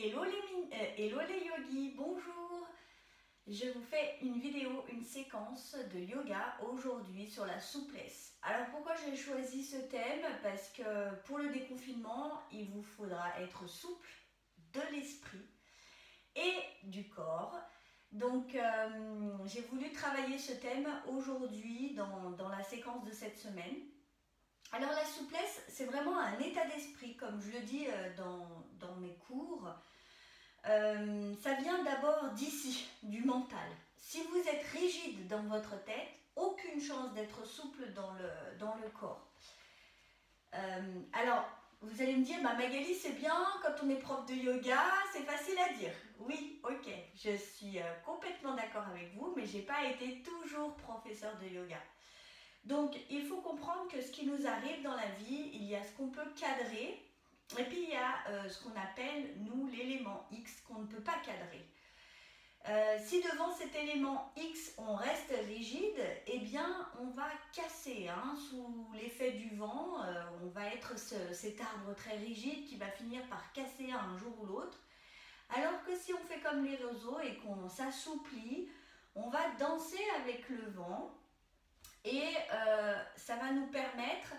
Hello les yogis, bonjour. Je vous fais une vidéo, une séquence de yoga aujourd'hui sur la souplesse. Alors pourquoi j'ai choisi ce thème? Parce que pour le déconfinement, il vous faudra être souple de l'esprit et du corps. Donc j'ai voulu travailler ce thème aujourd'hui dans la séquence de cette semaine. Alors la souplesse, c'est vraiment un état d'esprit, comme je le dis dans mes cours. Ça vient d'abord d'ici, du mental. Si vous êtes rigide dans votre tête, aucune chance d'être souple dans le corps. Alors, vous allez me dire, Magali, c'est bien, quand on est prof de yoga, c'est facile à dire. Oui, ok, je suis complètement d'accord avec vous, mais je n'ai pas été toujours professeur de yoga. Donc, il faut comprendre que ce qui nous arrive dans la vie, il y a ce qu'on peut cadrer, et puis il y a ce qu'on appelle, nous, l'élément X qu'on ne peut pas cadrer. Si devant cet élément X, on reste rigide, eh bien, on va casser. Sous l'effet du vent, on va être cet arbre très rigide qui va finir par casser un jour ou l'autre. Alors que si on fait comme les roseaux et qu'on s'assouplit, on va danser avec le vent et ça va nous permettre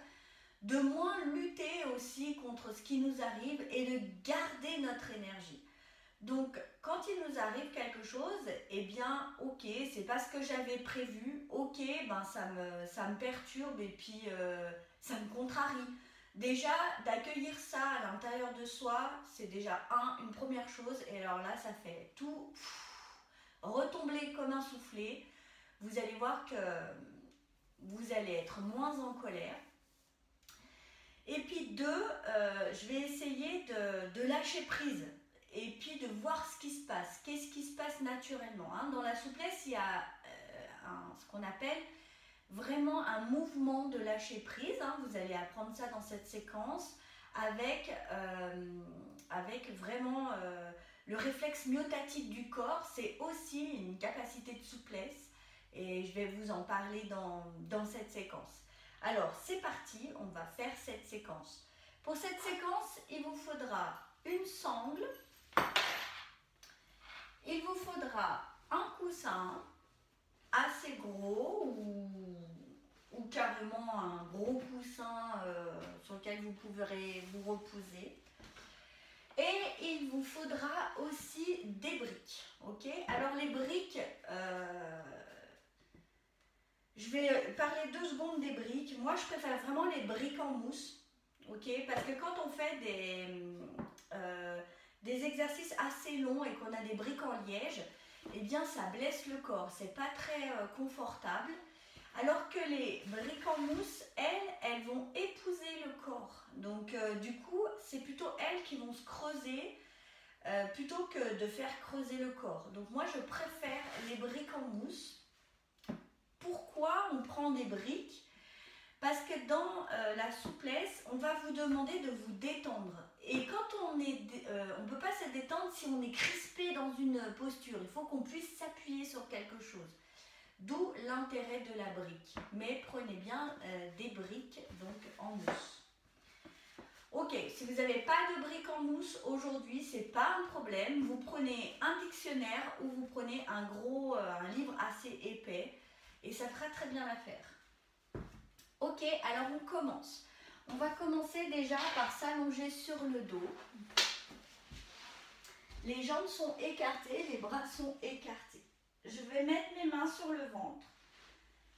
de moins lutter aussi contre ce qui nous arrive et de garder notre énergie. Donc, quand il nous arrive quelque chose, eh bien, ok, c'est pas ce que j'avais prévu, ok, ben ça me perturbe et puis ça me contrarie. Déjà, d'accueillir ça à l'intérieur de soi, c'est déjà une première chose, et alors là, ça fait tout retomber comme un soufflet. Vous allez voir que vous allez être moins en colère. Et puis je vais essayer de lâcher prise et puis de voir ce qui se passe. Qu'est-ce qui se passe naturellement, Dans la souplesse, il y a ce qu'on appelle vraiment un mouvement de lâcher prise. Vous allez apprendre ça dans cette séquence avec vraiment le réflexe myotatique du corps. C'est aussi une capacité de souplesse et je vais vous en parler dans cette séquence. Alors, c'est parti, on va faire cette séquence. Pour cette séquence, il vous faudra une sangle, il vous faudra un coussin assez gros ou carrément un gros coussin sur lequel vous pourrez vous reposer. Et il vous faudra aussi des briques, ok? Alors les briques, je vais parler 2 secondes des briques. Moi, je préfère vraiment les briques en mousse, ok? Parce que quand on fait des exercices assez longs et qu'on a des briques en liège, eh bien, ça blesse le corps. C'est pas très confortable. Alors que les briques en mousse, elles vont épouser le corps. Donc, du coup, c'est plutôt elles qui vont se creuser plutôt que de faire creuser le corps. Donc, moi, je préfère les briques en mousse. Pourquoi on prend des briques? Parce que dans la souplesse, on va vous demander de vous détendre. Et quand on ne peut pas se détendre si on est crispé dans une posture. Il faut qu'on puisse s'appuyer sur quelque chose. D'où l'intérêt de la brique. Mais prenez bien des briques donc en mousse. Ok, si vous n'avez pas de briques en mousse aujourd'hui, c'est pas un problème. Vous prenez un dictionnaire ou vous prenez un livre assez épais. Et ça fera très bien l'affaire. Ok, alors on commence. On va commencer déjà par s'allonger sur le dos. Les jambes sont écartées, les bras sont écartés. Je vais mettre mes mains sur le ventre.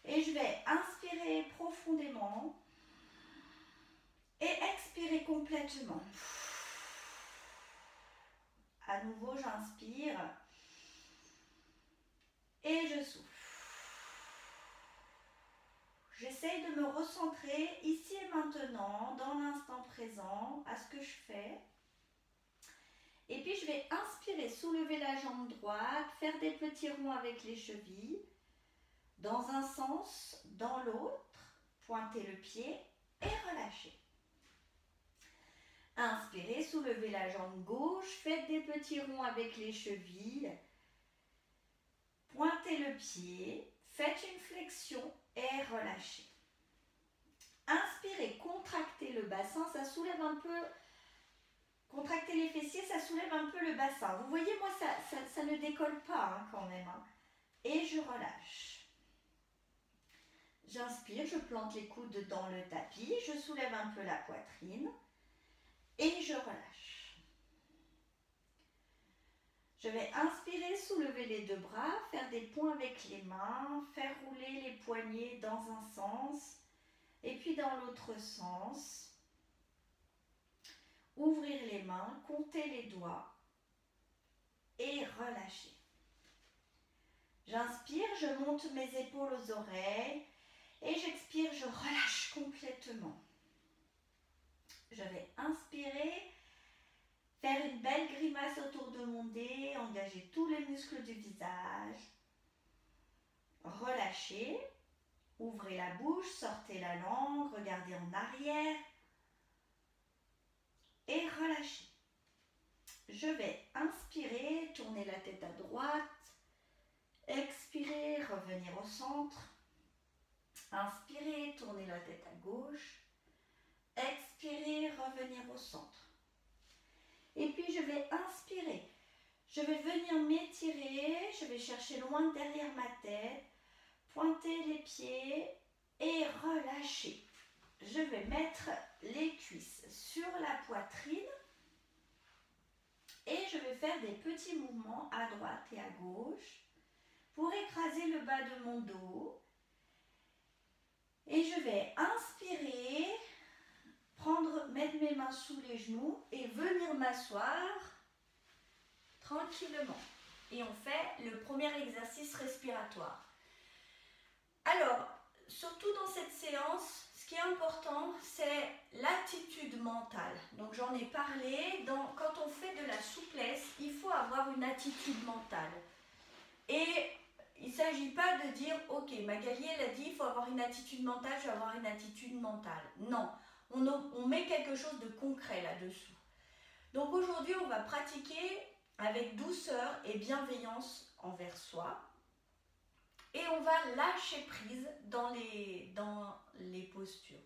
Et je vais inspirer profondément. Et expirer complètement. À nouveau, j'inspire. Et je souffle. J'essaye de me recentrer ici et maintenant, dans l'instant présent, à ce que je fais. Et puis je vais inspirer, soulever la jambe droite, faire des petits ronds avec les chevilles. Dans un sens, dans l'autre, pointer le pied et relâcher. Inspirez, soulevez la jambe gauche, faites des petits ronds avec les chevilles. Pointez le pied, faites une flexion et relâchez. Inspirez, contractez le bassin, ça soulève un peu Contractez les fessiers, ça soulève un peu le bassin. Vous voyez, moi, ça ne décolle pas hein, quand même. Hein. Et je relâche. J'inspire, je plante les coudes dans le tapis, je soulève un peu la poitrine et je relâche. Je vais inspirer, soulever les deux bras, faire des points avec les mains, faire rouler les poignets dans un sens et puis dans l'autre sens. Ouvrir les mains, compter les doigts et relâcher. J'inspire, je monte mes épaules aux oreilles et j'expire, je relâche complètement. Je vais inspirer, faire une belle grimace autour de mon nez, engager tous les muscles du visage. Relâchez, ouvrez la bouche, sortez la langue, regardez en arrière et relâchez. Je vais inspirer, tourner la tête à droite, expirer, revenir au centre. Inspirez, tournez la tête à gauche. Expirez, revenir au centre. Et puis je vais inspirer. Je vais venir m'étirer, je vais chercher loin derrière ma tête, pointer les pieds et relâcher. Je vais mettre les cuisses sur la poitrine et je vais faire des petits mouvements à droite et à gauche pour écraser le bas de mon dos. Et je vais inspirer, mettre mes mains sous les genoux et venir m'asseoir tranquillement. Et on fait le premier exercice respiratoire. Alors, surtout dans cette séance, ce qui est important, c'est l'attitude mentale. Donc j'en ai parlé, quand on fait de la souplesse, il faut avoir une attitude mentale. Et il ne s'agit pas de dire, ok, Magali elle a dit, il faut avoir une attitude mentale, je vais avoir une attitude mentale. Non, on met quelque chose de concret là-dessous. Donc aujourd'hui, on va pratiquer avec douceur et bienveillance envers soi. Et on va lâcher prise dans les postures.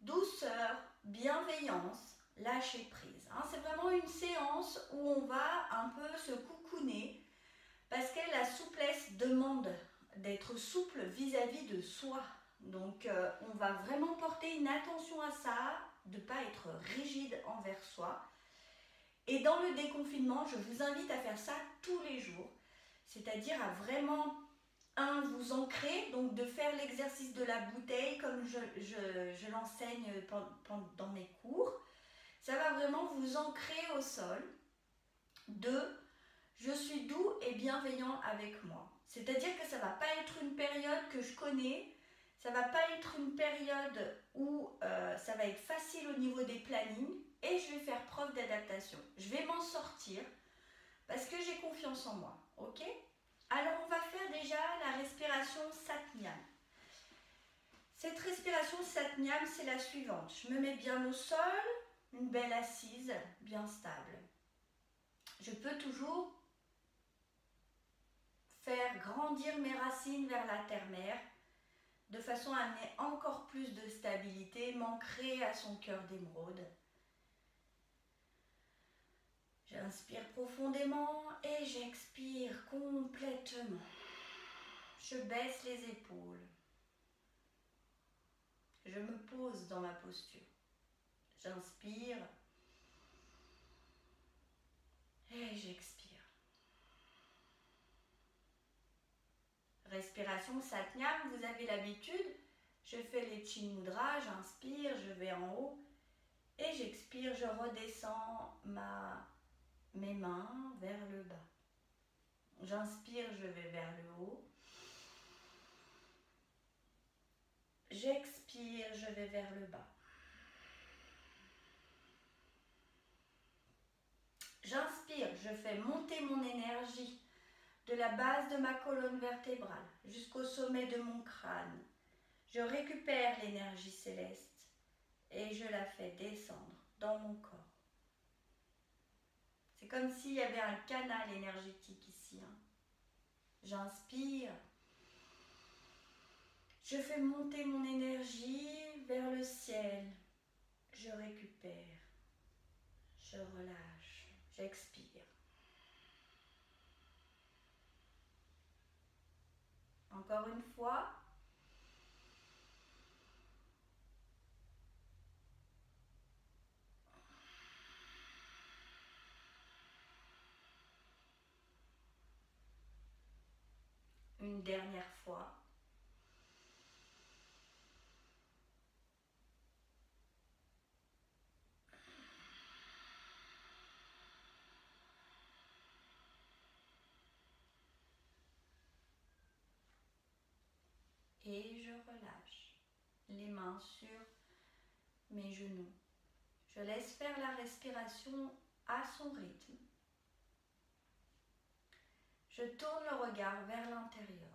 Douceur, bienveillance, lâcher prise. Hein, c'est vraiment une séance où on va un peu se coucouner parce que la souplesse demande d'être souple vis-à-vis de soi. Donc on va vraiment porter une attention à ça, de ne pas être rigide envers soi. Et dans le déconfinement, je vous invite à faire ça tous les jours. C'est-à-dire à vraiment, vous ancrer, donc de faire l'exercice de la bouteille comme je l'enseigne dans mes cours. Ça va vraiment vous ancrer au sol. 2, je suis doux et bienveillant avec moi. C'est-à-dire que ça ne va pas être une période que je connais, ça ne va pas être une période où ça va être facile au niveau des plannings et je vais faire preuve d'adaptation. Je vais m'en sortir parce que j'ai confiance en moi, ok ? Alors on va faire déjà la respiration Satnam. Cette respiration Satnam, c'est la suivante. Je me mets bien au sol, une belle assise, bien stable. Je peux toujours faire grandir mes racines vers la terre-mère de façon à amener encore plus de stabilité, m'ancrer à son cœur d'émeraude. J'inspire profondément et j'expire complètement. Je baisse les épaules. Je me pose dans ma posture. J'inspire et j'expire. Respiration Satnam, vous avez l'habitude. Je fais les Chin Mudra, j'inspire, je vais en haut et j'expire, je redescends mes mains vers le bas. J'inspire, je vais vers le haut. J'expire, je vais vers le bas. J'inspire, je fais monter mon énergie de la base de ma colonne vertébrale jusqu'au sommet de mon crâne. Je récupère l'énergie céleste et je la fais descendre dans mon corps. C'est comme s'il y avait un canal énergétique ici. Hein. J'inspire. Je fais monter mon énergie vers le ciel. Je récupère. Je relâche, j'expire. Encore une fois. Une dernière fois. Et je relâche les mains sur mes genoux. Je laisse faire la respiration à son rythme. Je tourne le regard vers l'intérieur.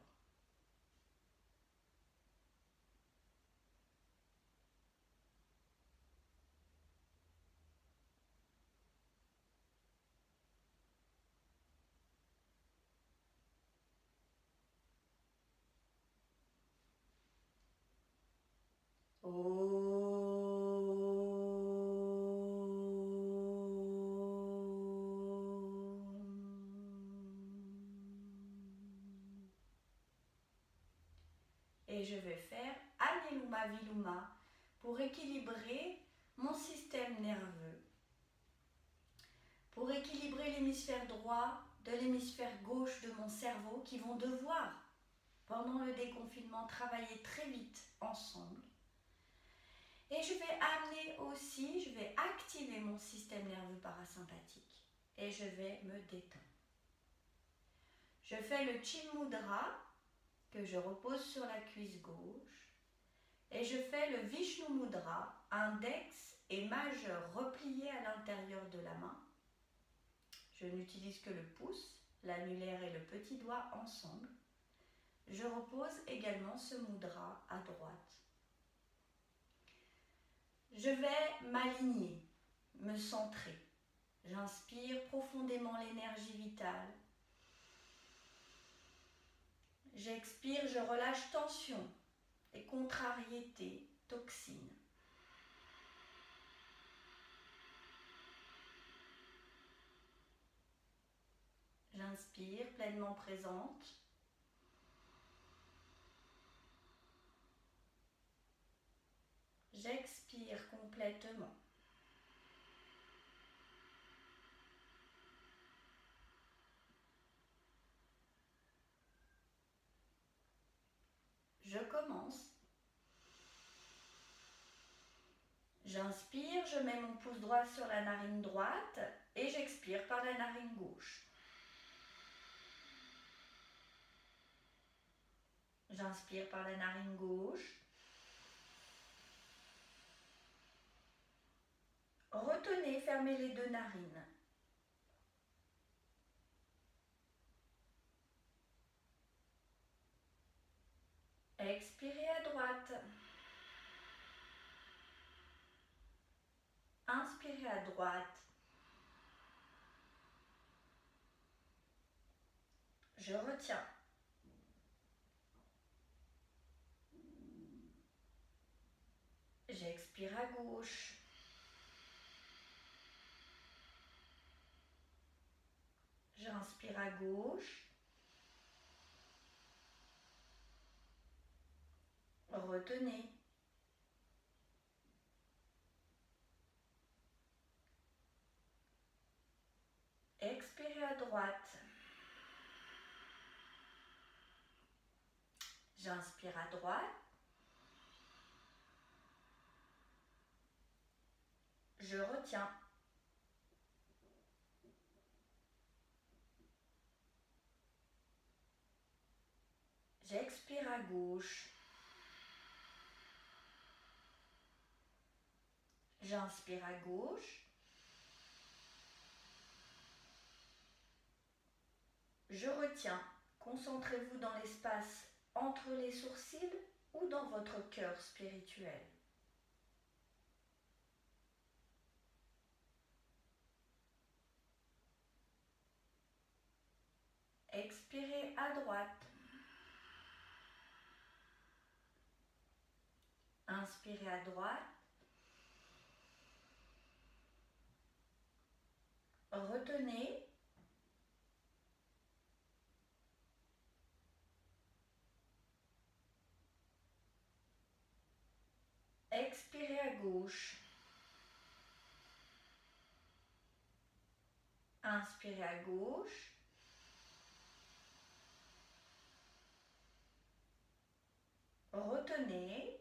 Et je vais faire Aniluma Viluma pour équilibrer mon système nerveux, pour équilibrer l'hémisphère droit de l'hémisphère gauche de mon cerveau qui vont devoir, pendant le déconfinement, travailler très vite ensemble. Et je vais amener aussi, je vais activer mon système nerveux parasympathique et je vais me détendre. Je fais le Chin Mudra que je repose sur la cuisse gauche et je fais le Vishnu Mudra, index et majeur replié à l'intérieur de la main. Je n'utilise que le pouce, l'annulaire et le petit doigt ensemble. Je repose également ce mudra à droite. Je vais m'aligner, me centrer. J'inspire profondément l'énergie vitale. J'expire, je relâche tension et contrariété, toxines. J'inspire, pleinement présente. J'expire complètement. Je commence. J'inspire, je mets mon pouce droit sur la narine droite et j'expire par la narine gauche. J'inspire par la narine gauche. Retenez, fermez les deux narines. Expirez à droite. Inspirez à droite. Je retiens. J'expire à gauche. J'inspire à gauche. Retenez. Expirez à droite. J'inspire à droite. Je retiens. J'expire à gauche. J'inspire à gauche. Je retiens. Concentrez-vous dans l'espace entre les sourcils ou dans votre cœur spirituel. Expirez à droite. Inspirez à droite. Retenez. Expirez à gauche. Inspirez à gauche. Retenez.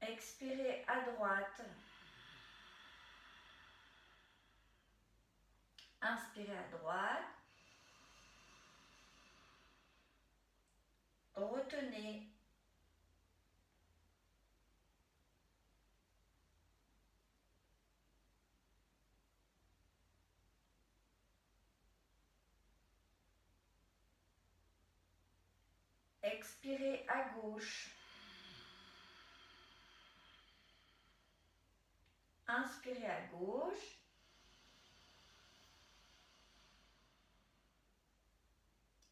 Expirez à droite. Inspirez à droite. Retenez. Expirez à gauche. Inspirez à gauche.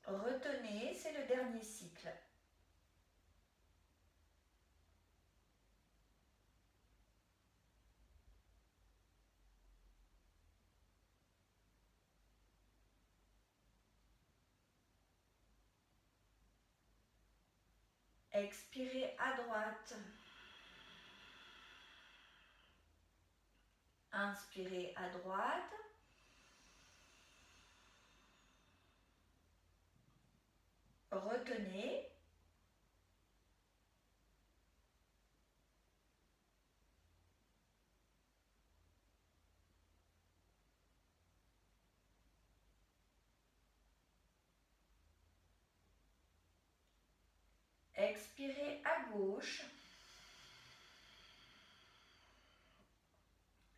Retenez, c'est le dernier cycle. Expirez à droite. Inspirez à droite. Retenez. Expirez à gauche.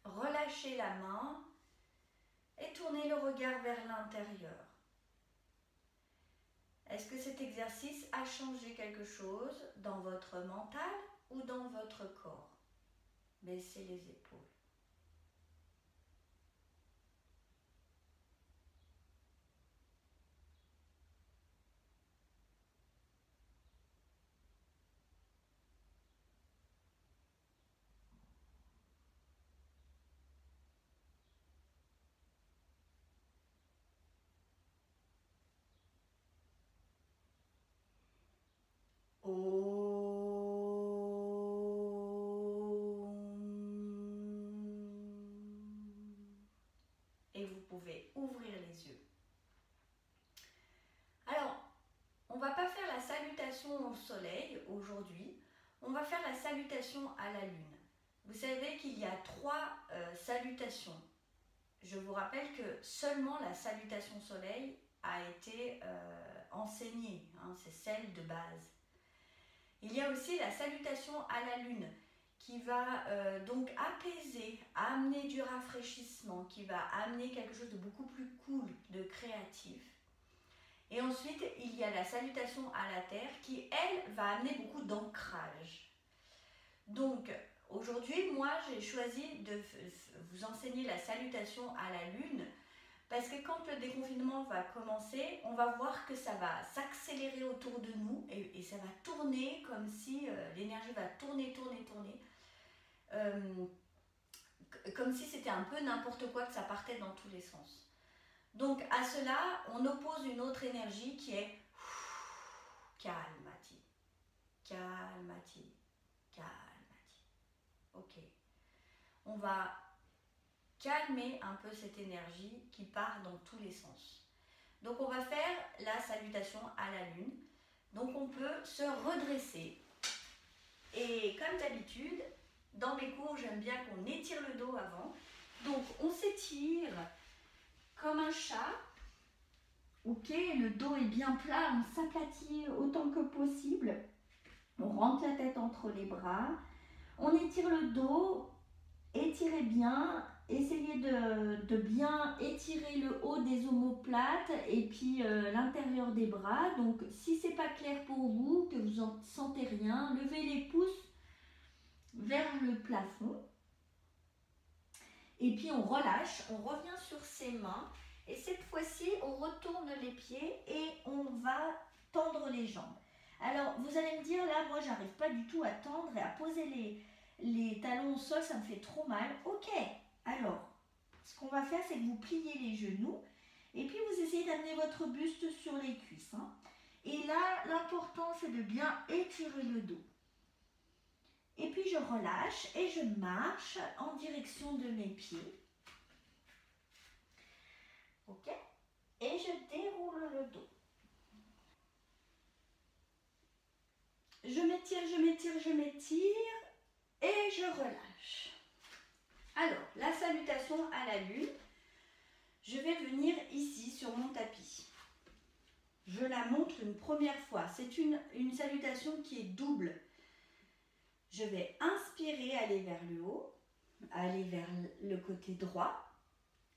Relâchez la main et tournez le regard vers l'intérieur. Est-ce que cet exercice a changé quelque chose dans votre mental ou dans votre corps? Baissez les épaules. Et vous pouvez ouvrir les yeux. Alors, on ne va pas faire la salutation au soleil aujourd'hui, on va faire la salutation à la lune. Vous savez qu'il y a 3 salutations. Je vous rappelle que seulement la salutation soleil a été enseignée, hein, c'est celle de base. Il y a aussi la salutation à la lune qui va donc apaiser, amener du rafraîchissement, qui va amener quelque chose de beaucoup plus cool, de créatif. Et ensuite, il y a la salutation à la terre qui, elle, va amener beaucoup d'ancrage. Donc, aujourd'hui, moi, j'ai choisi de vous enseigner la salutation à la lune parce que quand le déconfinement va commencer, on va voir que ça va s'accélérer autour de nous et ça va tourner comme si l'énergie va tourner. Comme si c'était un peu n'importe quoi, que ça partait dans tous les sens. Donc à cela, on oppose une autre énergie qui est calmati, calmati, calmati. Ok. On va calmer un peu cette énergie qui part dans tous les sens. Donc on va faire la salutation à la lune. Donc on peut se redresser. Et comme d'habitude, dans mes cours, j'aime bien qu'on étire le dos avant. Donc on s'étire comme un chat. Ok, le dos est bien plat, on s'aplatit autant que possible. On rentre la tête entre les bras. On étire le dos, étirez bien. Essayez de bien étirer le haut des omoplates et puis l'intérieur des bras. Donc si ce n'est pas clair pour vous, que vous n'en sentez rien, levez les pouces vers le plafond. Et puis on relâche, on revient sur ses mains. Et cette fois-ci, on retourne les pieds et on va tendre les jambes. Alors, vous allez me dire, là, moi, j'arrive pas du tout à tendre et à poser les talons au sol, ça me fait trop mal. Ok, alors, ce qu'on va faire, c'est que vous pliez les genoux et puis vous essayez d'amener votre buste sur les cuisses. Hein. Et là, l'important, c'est de bien étirer le dos. Et puis, je relâche et je marche en direction de mes pieds. Ok? Et je déroule le dos. Je m'étire, je m'étire, je m'étire et je relâche. Alors, la salutation à la lune, je vais venir ici sur mon tapis. Je la montre une première fois. C'est une salutation qui est double. Je vais inspirer, aller vers le haut, aller vers le côté droit,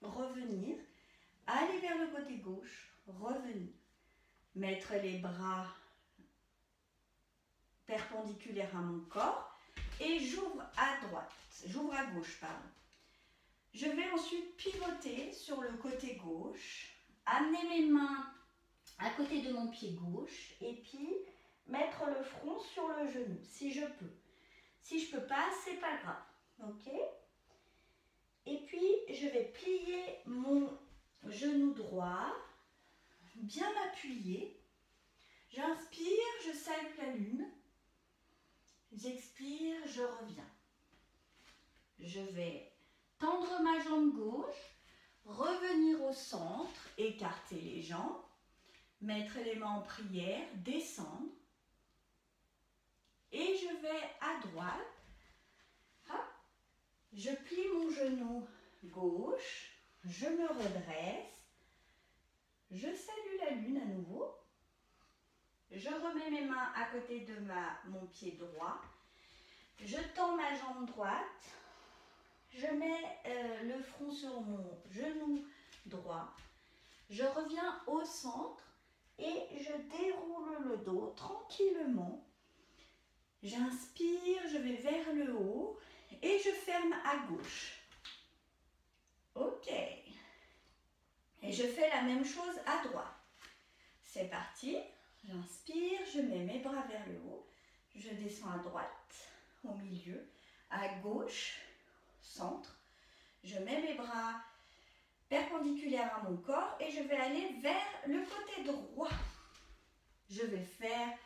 revenir, aller vers le côté gauche, revenir. Mettre les bras perpendiculaires à mon corps et j'ouvre à droite, j'ouvre à gauche, pardon. Je vais ensuite pivoter sur le côté gauche, amener mes mains à côté de mon pied gauche et puis mettre le front sur le genou, si je peux. Si je ne peux pas, c'est pas grave, ok? Et puis, je vais plier mon genou droit, bien m'appuyer. J'inspire, je salue la lune. J'expire, je reviens. Je vais tendre ma jambe gauche, revenir au centre, écarter les jambes, mettre les mains en prière, descendre. Et je vais à droite. Hop. Je plie mon genou gauche, je me redresse, je salue la lune à nouveau. Je remets mes mains à côté de mon pied droit. Je tends ma jambe droite. Je mets le front sur mon genou droit. Je reviens au centre et je déroule le dos tranquillement. J'inspire, je vais vers le haut et je ferme à gauche. Ok. Et je fais la même chose à droite. C'est parti. J'inspire, je mets mes bras vers le haut. Je descends à droite, au milieu, à gauche, centre. Je mets mes bras perpendiculaires à mon corps et je vais aller vers le côté droit. Je vais faire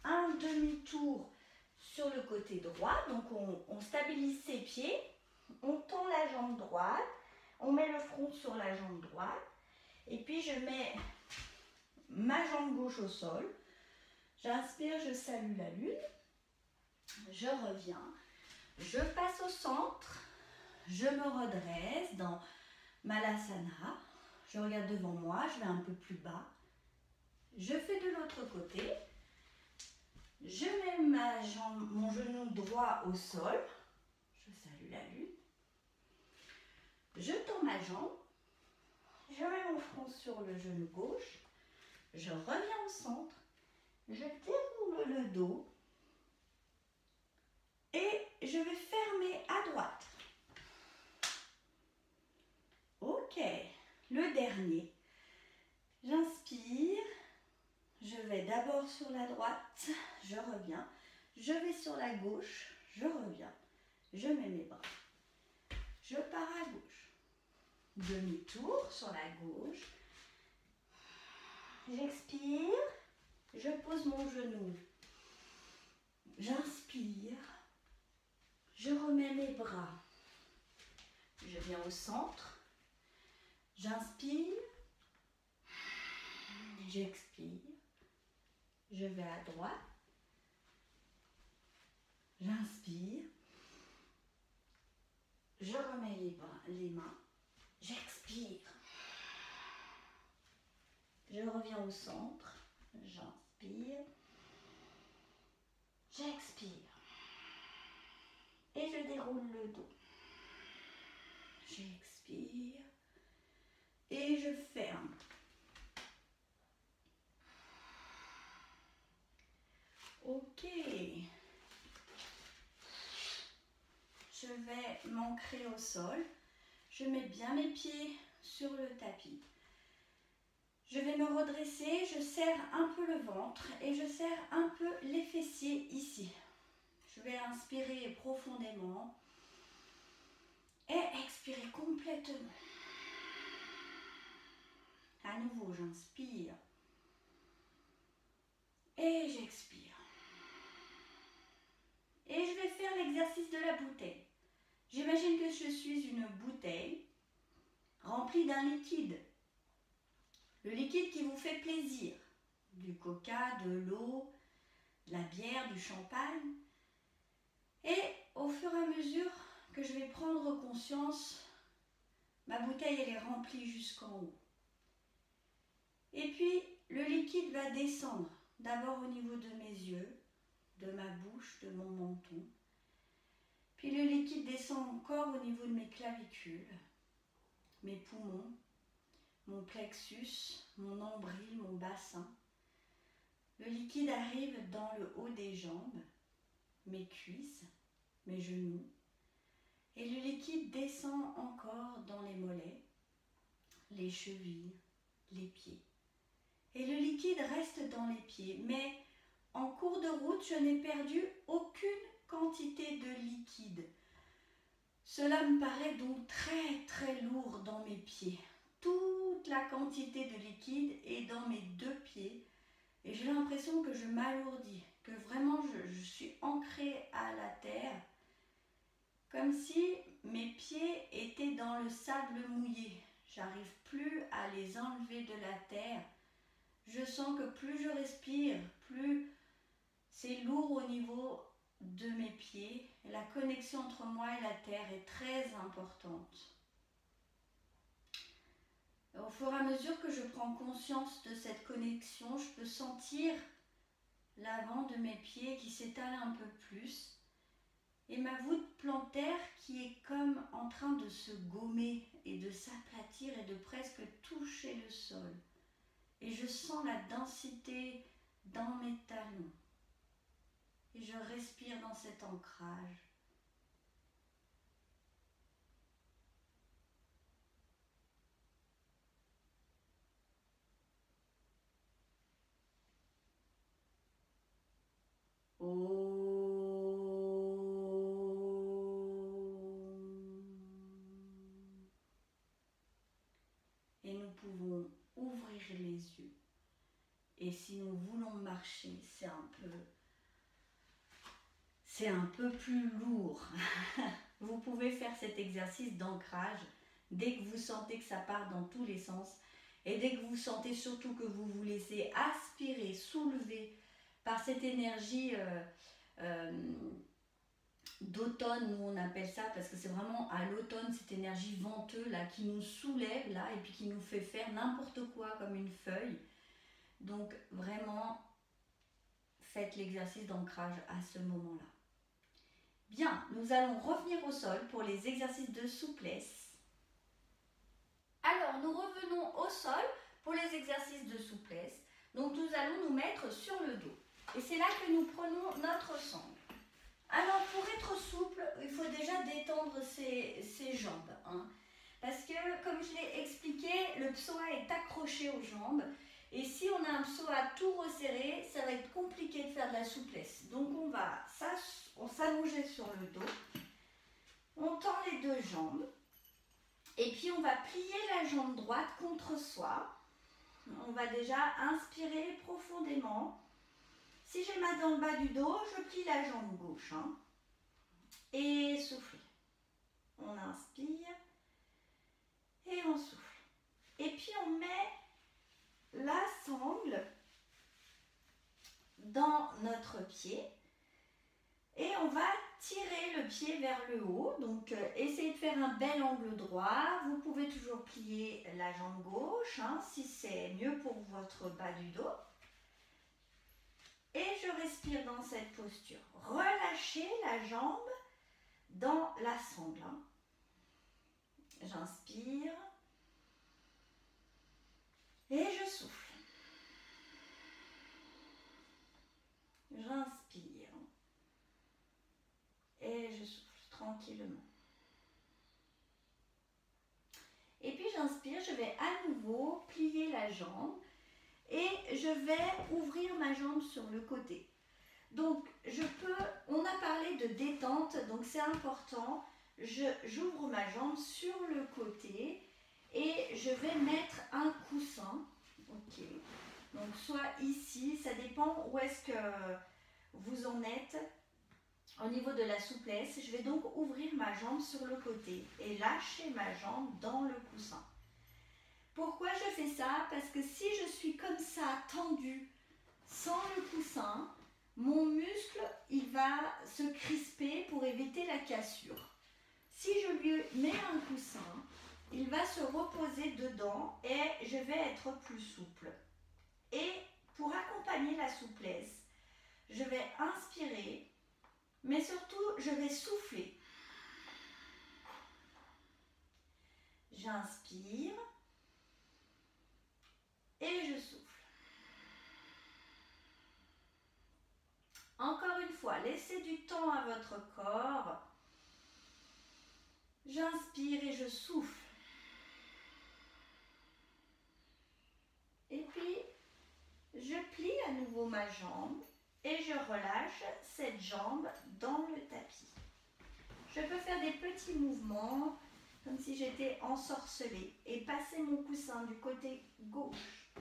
un demi-tour sur le côté droit. Donc on stabilise ses pieds, on tend la jambe droite, on met le front sur la jambe droite et puis je mets ma jambe gauche au sol. J'inspire, je salue la lune. Je reviens. Je passe au centre. Je me redresse dans Malasana. Je regarde devant moi. Je vais un peu plus bas. Je fais de l'autre côté. Je mets mon genou droit au sol. Je salue la lune. Je tends ma jambe. Je mets mon front sur le genou gauche. Je reviens au centre. Je déroule le dos. Et je vais fermer à droite. Ok, le dernier. J'inspire. Je vais d'abord sur la droite. Je reviens. Je vais sur la gauche. Je reviens. Je mets mes bras. Je pars à gauche. Demi-tour sur la gauche. J'expire. Je pose mon genou. J'inspire. Je remets mes bras. Je viens au centre. J'inspire. J'expire. Je vais à droite. J'inspire. Je remets les mains. J'expire. Je reviens au centre. J'inspire. J'expire. Et je déroule le dos. J'expire. Et je ferme. Ok. Je vais m'ancrer au sol. Je mets bien mes pieds sur le tapis. Je vais me redresser, je serre un peu le ventre et je serre un peu les fessiers ici. Je vais inspirer profondément et expirer complètement. À nouveau, j'inspire et j'expire. Et je vais faire l'exercice de la bouteille. J'imagine que je suis une bouteille remplie d'un liquide. Le liquide qui vous fait plaisir. Du coca, de l'eau, de la bière, du champagne. Et au fur et à mesure que je vais prendre conscience, ma bouteille elle est remplie jusqu'en haut. Et puis le liquide va descendre, d'abord au niveau de mes yeux, de ma bouche, de mon menton. Puis le liquide descend encore au niveau de mes clavicules, mes poumons, mon plexus, mon nombril, mon bassin. Le liquide arrive dans le haut des jambes, mes cuisses, mes genoux. Et le liquide descend encore dans les mollets, les chevilles, les pieds. Et le liquide reste dans les pieds, mais en cours de route, je n'ai perdu aucune quantité de liquide. Cela me paraît donc très très lourd dans mes pieds. Toute la quantité de liquide est dans mes deux pieds et j'ai l'impression que je m'alourdis, que vraiment je suis ancrée à la terre, comme si mes pieds étaient dans le sable mouillé. J'arrive plus à les enlever de la terre. Je sens que plus je respire, plus c'est lourd au niveau de mes pieds. La connexion entre moi et la terre est très importante. Au fur et à mesure que je prends conscience de cette connexion, je peux sentir l'avant de mes pieds qui s'étale un peu plus et ma voûte plantaire qui est comme en train de se gommer et de s'aplatir et de presque toucher le sol. Et je sens la densité dans mes talons. Et je respire dans cet ancrage. Et nous pouvons ouvrir les yeux. Et si nous voulons marcher, c'est un peu plus lourd. Vous pouvez faire cet exercice d'ancrage dès que vous sentez que ça part dans tous les sens et dès que vous sentez surtout que vous vous laissez aspirer, soulever par cette énergie d'automne, nous on appelle ça, parce que c'est vraiment à l'automne cette énergie venteuse là qui nous soulève là et puis qui nous fait faire n'importe quoi comme une feuille. Donc vraiment faites l'exercice d'ancrage à ce moment-là. Bien, nous allons revenir au sol pour les exercices de souplesse. Alors nous revenons au sol pour les exercices de souplesse. Donc nous allons nous mettre sur le dos. Et c'est là que nous prenons notre sangle. Alors pour être souple, il faut déjà détendre ses jambes. Parce que comme je l'ai expliqué, le psoas est accroché aux jambes. Et si on a un psoas tout resserré, ça va être compliqué de faire de la souplesse. Donc on va s'allonger sur le dos. On tend les deux jambes. Et puis on va plier la jambe droite contre soi. On va déjà inspirer profondément. Si j'ai mal dans le bas du dos, je plie la jambe gauche. Et souffler. On inspire et on souffle. Et puis on met la sangle dans notre pied et on va tirer le pied vers le haut. Donc essayez de faire un bel angle droit. Vous pouvez toujours plier la jambe gauche si c'est mieux pour votre bas du dos. Et je respire dans cette posture. Relâchez la jambe dans la sangle. J'inspire et je souffle. J'inspire et je souffle tranquillement. Et puis j'inspire, je vais à nouveau plier la jambe et je vais ouvrir ma jambe sur le côté. Donc, on a parlé de détente, donc c'est important. J'ouvre ma jambe sur le côté et je vais mettre un coussin. Ok. Donc, soit ici, ça dépend où est-ce que vous en êtes au niveau de la souplesse. Je vais donc ouvrir ma jambe sur le côté et lâcher ma jambe dans le coussin. Pourquoi je fais ça? Parce que si je suis comme ça, tendue, sans le coussin, mon muscle, il va se crisper pour éviter la cassure. Si je lui mets un coussin, il va se reposer dedans et je vais être plus souple. Et pour accompagner la souplesse, je vais inspirer, mais surtout, je vais souffler. J'inspire et je souffle. Encore une fois, laissez du temps à votre corps. J'inspire et je souffle. Et puis, je plie à nouveau ma jambe et je relâche cette jambe dans le tapis. Je peux faire des petits mouvements comme si j'étais ensorcelée et passer mon coussin du côté gauche.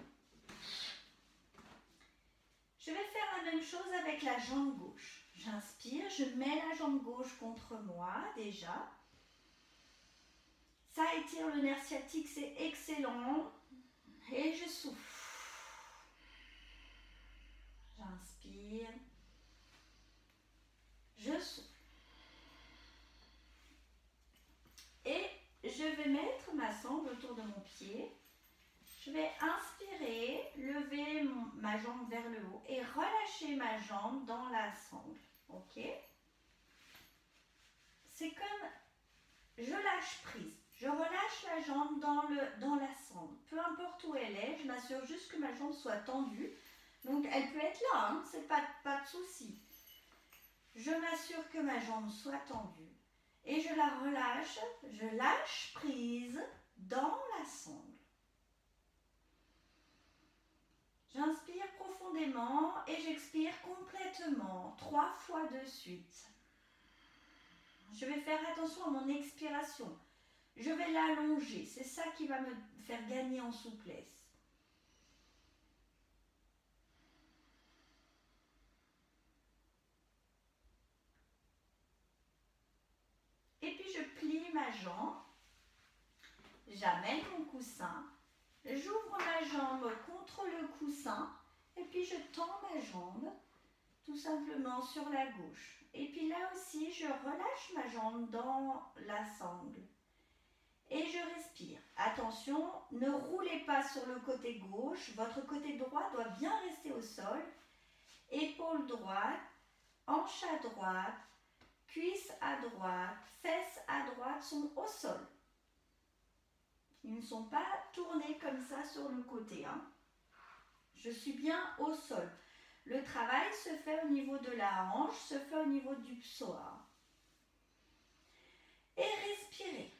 Je vais faire la même chose avec la jambe gauche. J'inspire, je mets la jambe gauche contre moi déjà. Ça étire le nerf sciatique, c'est excellent. Et je souffle. J'inspire. Je souffle. Et je vais mettre ma sangle autour de mon pied. Je vais inspirer, lever ma jambe vers le haut et relâcher ma jambe dans la sangle. Ok? C'est comme je lâche prise. Je relâche la jambe dans la sangle. Peu importe où elle est, je m'assure juste que ma jambe soit tendue. Donc elle peut être là, hein, c'est pas de souci. Je m'assure que ma jambe soit tendue. Et je la relâche, je lâche prise dans la sangle. J'inspire profondément et j'expire complètement, 3 fois de suite. Je vais faire attention à mon expiration. Je vais l'allonger, c'est ça qui va me faire gagner en souplesse. Et puis je plie ma jambe, j'amène mon coussin, j'ouvre ma jambe contre le coussin et puis je tends ma jambe tout simplement sur la gauche. Et puis là aussi, je relâche ma jambe dans la sangle. Et je respire. Attention, ne roulez pas sur le côté gauche. Votre côté droit doit bien rester au sol. Épaule droite, hanche à droite, cuisse à droite, fesses à droite sont au sol. Ils ne sont pas tournés comme ça sur le côté. Hein. Je suis bien au sol. Le travail se fait au niveau de la hanche, se fait au niveau du psoas. Et respirez.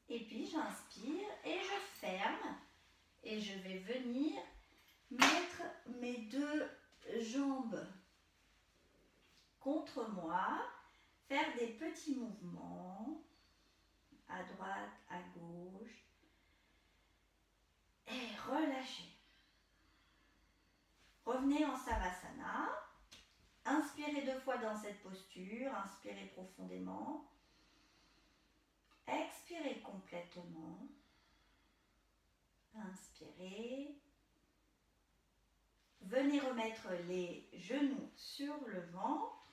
Et puis j'inspire et je ferme. Et je vais venir mettre mes 2 jambes contre moi, faire des petits mouvements à droite, à gauche. Et relâchez. Revenez en Savasana. Inspirez 2 fois dans cette posture. Inspirez profondément. Expirez complètement. Inspirez. Venez remettre les genoux sur le ventre.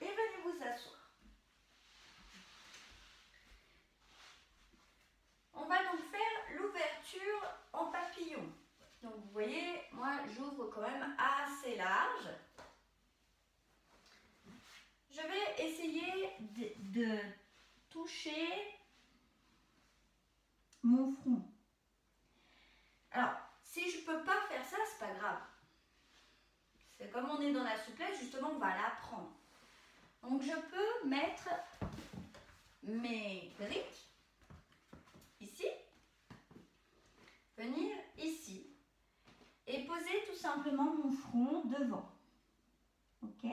Et venez vous asseoir. On va donc faire l'ouverture en papillon. Donc vous voyez, moi j'ouvre quand même assez large. Je vais essayer de toucher mon front. Alors, si je ne peux pas faire ça, c'est pas grave. C'est comme on est dans la souplesse, justement, on va l'apprendre. Donc je peux mettre mes briques venir ici et poser tout simplement mon front devant. Ok?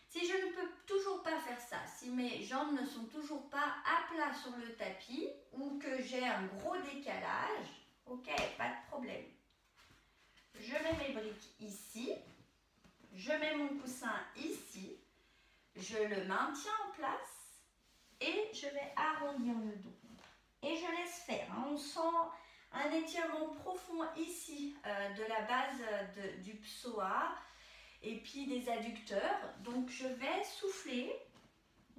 Si je ne peux toujours pas faire ça, si mes jambes ne sont toujours pas à plat sur le tapis ou que j'ai un gros décalage, ok, pas de problème. Je mets mes briques ici, je mets mon coussin ici, je le maintiens en place et je vais arrondir le dos. Et je laisse faire, hein. On sent un étirement profond ici de la base du psoas et puis des adducteurs. Donc je vais souffler,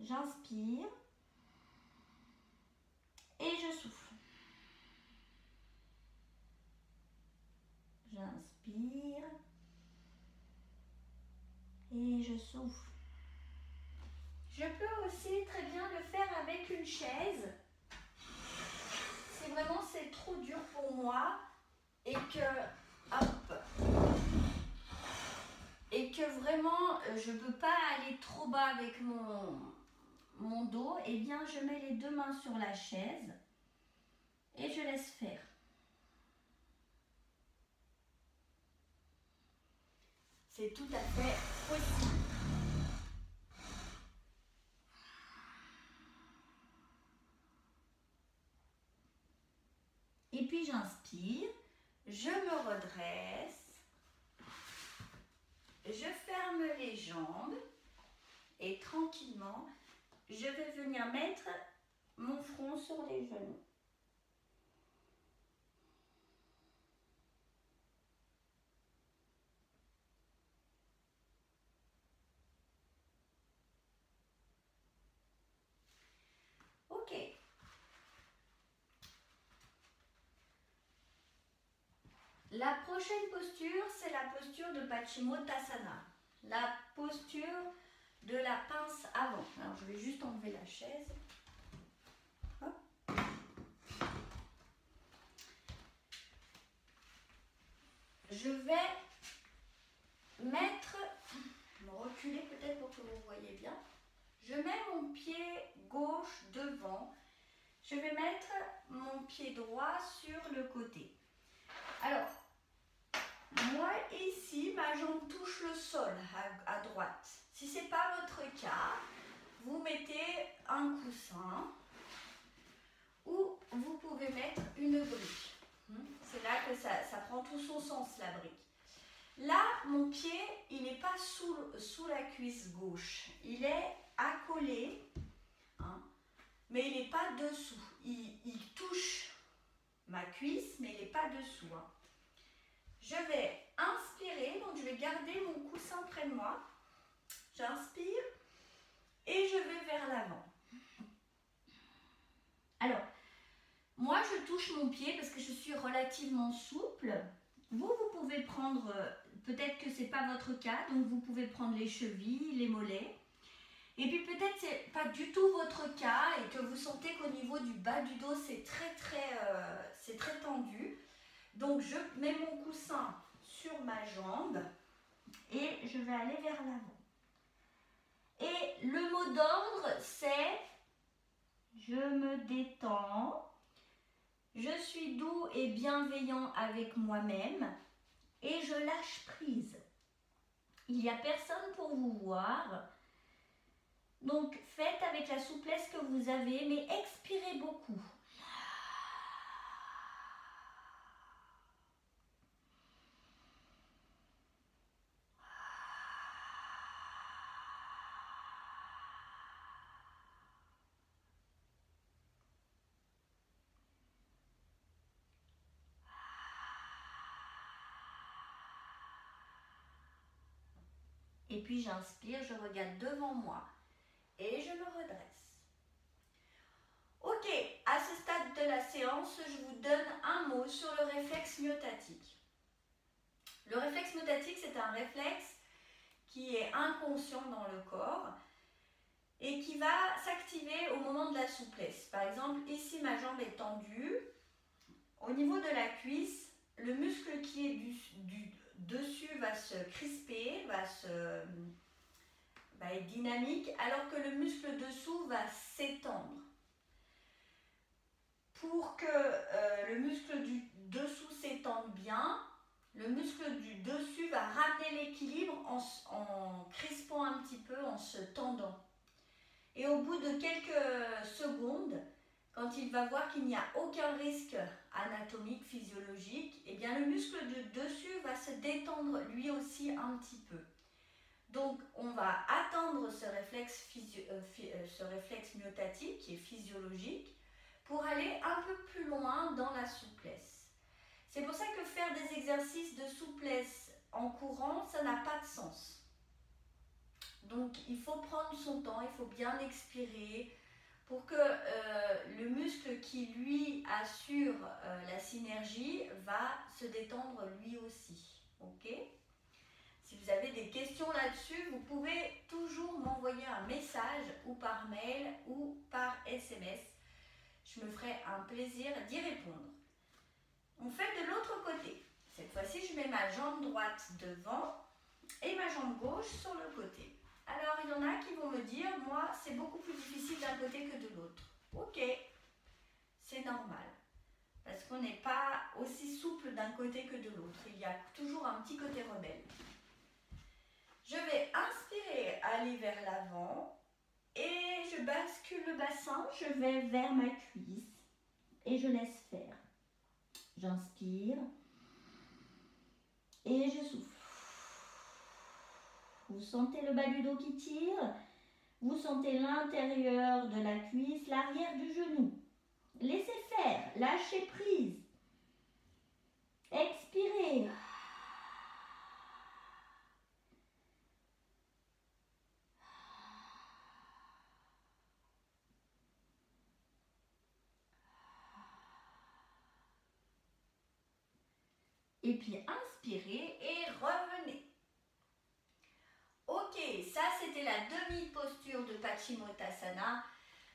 j'inspire et je souffle. J'inspire et je souffle. Je peux aussi très bien le faire avec une chaise. Si vraiment c'est trop dur pour moi et que vraiment je ne peux pas aller trop bas avec mon dos, eh bien je mets les deux mains sur la chaise et je laisse faire. C'est tout à fait possible. Et puis j'inspire, je me redresse, je ferme les jambes et tranquillement, je vais venir mettre mon front sur les genoux. Ok. La prochaine posture, c'est la posture de Paschimottanasana, la posture de la pince avant. Alors je vais juste enlever la chaise. Hop. Je vais me reculer peut-être pour que vous voyez bien. Je mets mon pied gauche devant. Je vais mettre mon pied droit sur le côté. Alors, moi ici, ma jambe touche le sol à droite. Si ce n'est pas votre cas, vous mettez un coussin ou vous pouvez mettre une brique. C'est là que ça prend tout son sens, la brique. Là, mon pied, il n'est pas sous la cuisse gauche. Il est accolé, hein, mais il n'est pas dessous. Il touche ma cuisse, mais il n'est pas dessous. Hein. Je vais inspirer, donc je vais garder mon coussin près de moi. J'inspire et je vais vers l'avant. Alors, moi je touche mon pied parce que je suis relativement souple. Vous pouvez prendre, peut-être que ce n'est pas votre cas, donc vous pouvez prendre les chevilles, les mollets. Et puis peut-être que ce n'est pas du tout votre cas et que vous sentez qu'au niveau du bas du dos, c'est très tendu. Donc je mets mon coussin sur ma jambe et je vais aller vers l'avant. Et le mot d'ordre, c'est je me détends, je suis doux et bienveillant avec moi-même et je lâche prise. Il n'y a personne pour vous voir. Donc faites avec la souplesse que vous avez, mais expirez beaucoup. Et puis j'inspire, je regarde devant moi et je me redresse. Ok, à ce stade de la séance, je vous donne un mot sur le réflexe myotatique. Le réflexe myotatique, c'est un réflexe qui est inconscient dans le corps et qui va s'activer au moment de la souplesse. Par exemple, ici ma jambe est tendue. Au niveau de la cuisse, le muscle qui est du dessus va se crisper, va être dynamique, alors que le muscle dessous va s'étendre. pour que le muscle du dessous s'étende bien, le muscle du dessus va ramener l'équilibre en crispant un petit peu, en se tendant. Et au bout de quelques secondes, quand il va voir qu'il n'y a aucun risque anatomique, physiologique, eh bien le muscle du dessus va se détendre lui aussi un petit peu. Donc on va attendre ce réflexe myotatique qui est physiologique pour aller un peu plus loin dans la souplesse. C'est pour ça que faire des exercices de souplesse en courant, ça n'a pas de sens. Donc il faut prendre son temps, il faut bien expirer pour que le muscle qui lui assure la synergie va se détendre lui aussi. Ok ? Si vous avez des questions là-dessus, vous pouvez toujours m'envoyer un message ou par mail ou par SMS. Je me ferai un plaisir d'y répondre. On fait de l'autre côté. Cette fois-ci, je mets ma jambe droite devant et ma jambe gauche sur le côté. Alors, il y en a qui vont me dire, moi, c'est beaucoup plus difficile d'un côté que de l'autre. Ok, c'est normal. Parce qu'on n'est pas aussi souple d'un côté que de l'autre. Il y a toujours un petit côté rebelle. Je vais inspirer, aller vers l'avant et je bascule le bassin. Je vais vers ma cuisse et je laisse faire. J'inspire et je souffle. Vous sentez le bas du dos qui tire, vous sentez l'intérieur de la cuisse, l'arrière du genou. Laissez faire, lâchez prise. Expirez. Et puis inspirez et revenez. Ok, ça c'était la demi-posture de Paschimottanasana.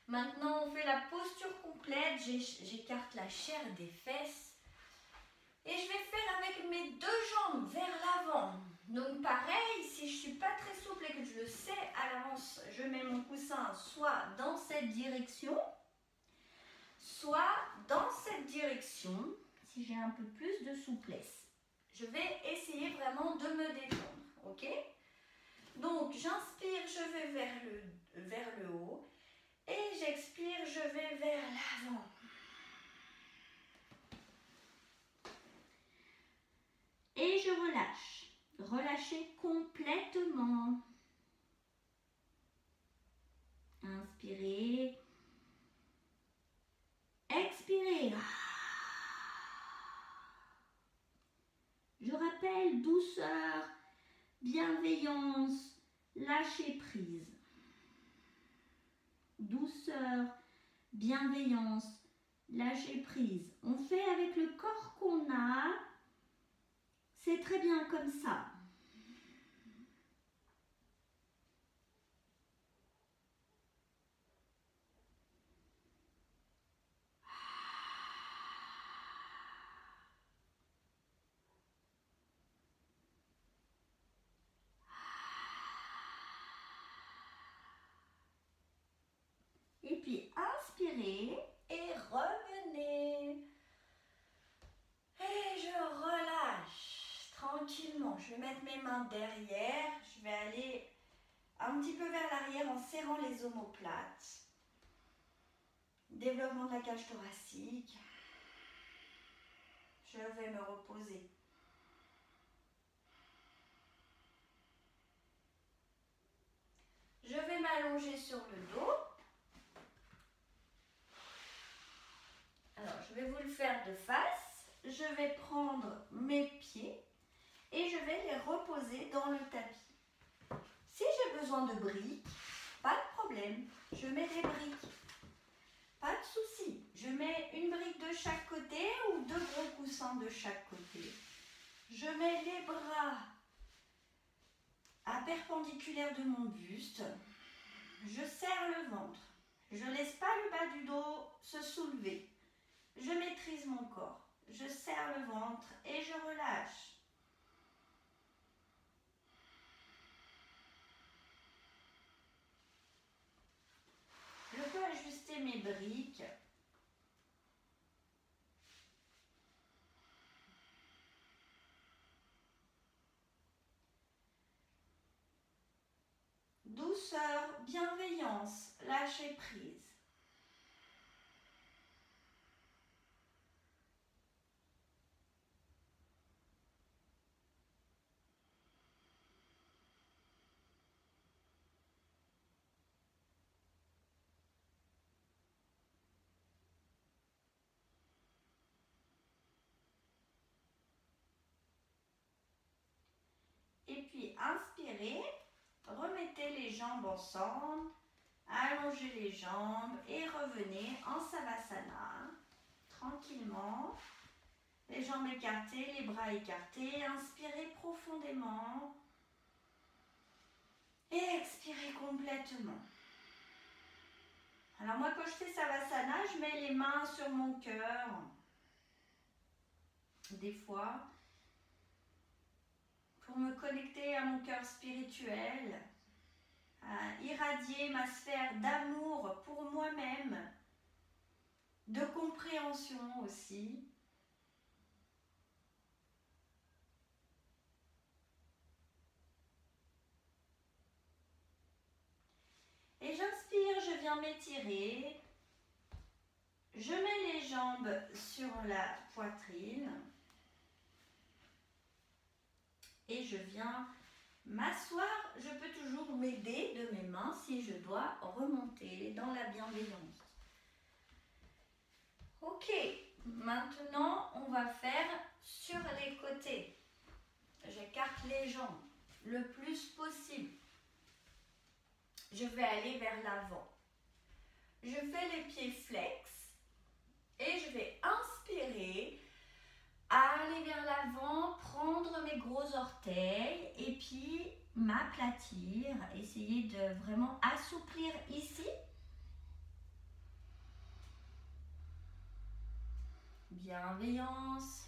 Maintenant on fait la posture complète. J'écarte la chair des fesses. Et je vais faire avec mes deux jambes vers l'avant. Donc pareil, si je ne suis pas très souple et que je le sais à l'avance, je mets mon coussin soit dans cette direction, soit dans cette direction, si j'ai un peu plus de souplesse. Je vais essayer vraiment de me détendre, ok ? Donc j'inspire, je vais vers le haut et j'expire, je vais vers l'avant. Et je relâche. Relâchez complètement. Inspirez. Expirez. Je rappelle douceur, bienveillance, lâcher prise. Douceur, bienveillance, lâcher prise. On fait avec le corps qu'on a. C'est très bien comme ça. Et puis inspirez et revenez. Et je relâche tranquillement. Je vais mettre mes mains derrière. Je vais aller un petit peu vers l'arrière en serrant les omoplates. Développement de la cage thoracique. Je vais me reposer. Je vais m'allonger sur le dos. Alors, je vais vous le faire de face. Je vais prendre mes pieds et je vais les reposer dans le tapis. Si j'ai besoin de briques, pas de problème, je mets des briques. Pas de souci, je mets une brique de chaque côté ou deux gros coussins de chaque côté. Je mets les bras à perpendiculaire de mon buste. Je serre le ventre. Je ne laisse pas le bas du dos se soulever. Je maîtrise mon corps. Je serre le ventre et je relâche. Je peux ajuster mes briques douceur, bienveillance, lâcher prise. Et puis inspirez, remettez les jambes ensemble, allongez les jambes et revenez en Savasana, tranquillement. Les jambes écartées, les bras écartés, inspirez profondément et expirez complètement. Alors moi quand je fais Savasana, je mets les mains sur mon cœur, des fois, pour me connecter à mon cœur spirituel, à irradier ma sphère d'amour pour moi-même, de compréhension aussi. Et j'inspire, je viens m'étirer. Je mets les jambes sur la poitrine. Et je viens m'asseoir. Je peux toujours m'aider de mes mains si je dois remonter dans la bienveillance. Ok, maintenant on va faire sur les côtés. J'écarte les jambes le plus possible. Je vais aller vers l'avant. Je fais les pieds flex et je vais inspirer, aller vers l'avant, prendre mes gros orteils et puis m'aplatir, essayer de vraiment assouplir ici. Bienveillance,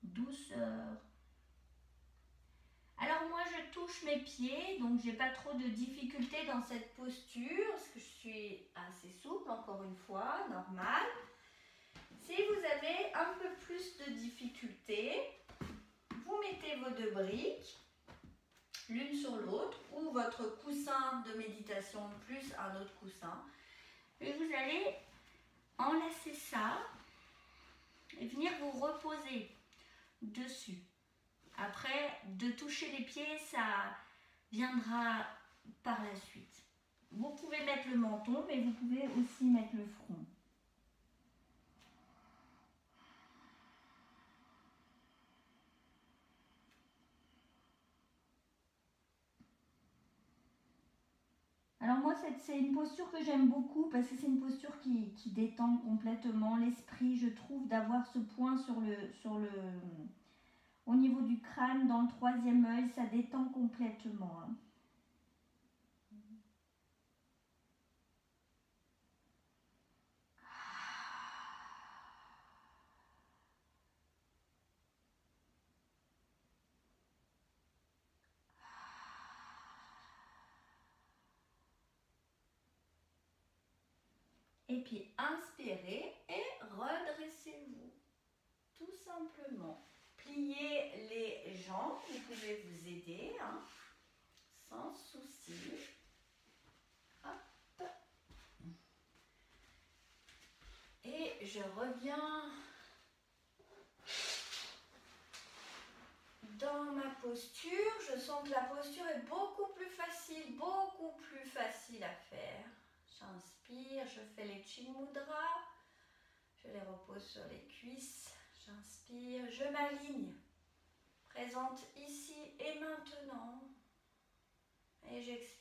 douceur. Alors moi je touche mes pieds, donc j'ai pas trop de difficulté dans cette posture, parce que je suis assez souple, encore une fois, normal. Si vous avez un peu plus de difficulté, vous mettez vos deux briques, l'une sur l'autre, ou votre coussin de méditation plus un autre coussin, et vous allez enlacer ça et venir vous reposer dessus. Après, de toucher les pieds, ça viendra par la suite. Vous pouvez mettre le menton, mais vous pouvez aussi mettre le front. Alors moi, c'est une posture que j'aime beaucoup parce que c'est une posture qui détend complètement l'esprit, je trouve, d'avoir ce point au niveau du crâne, dans le troisième œil, ça détend complètement. Et puis inspirez et redressez-vous, tout simplement. Pliez les jambes, vous pouvez vous aider, hein, sans souci. Hop. Et je reviens dans ma posture. Je sens que la posture est beaucoup plus facile à faire. J'inspire, je fais les Chin Mudra, je les repose sur les cuisses. J'inspire, je m'aligne, présente ici et maintenant, et j'expire.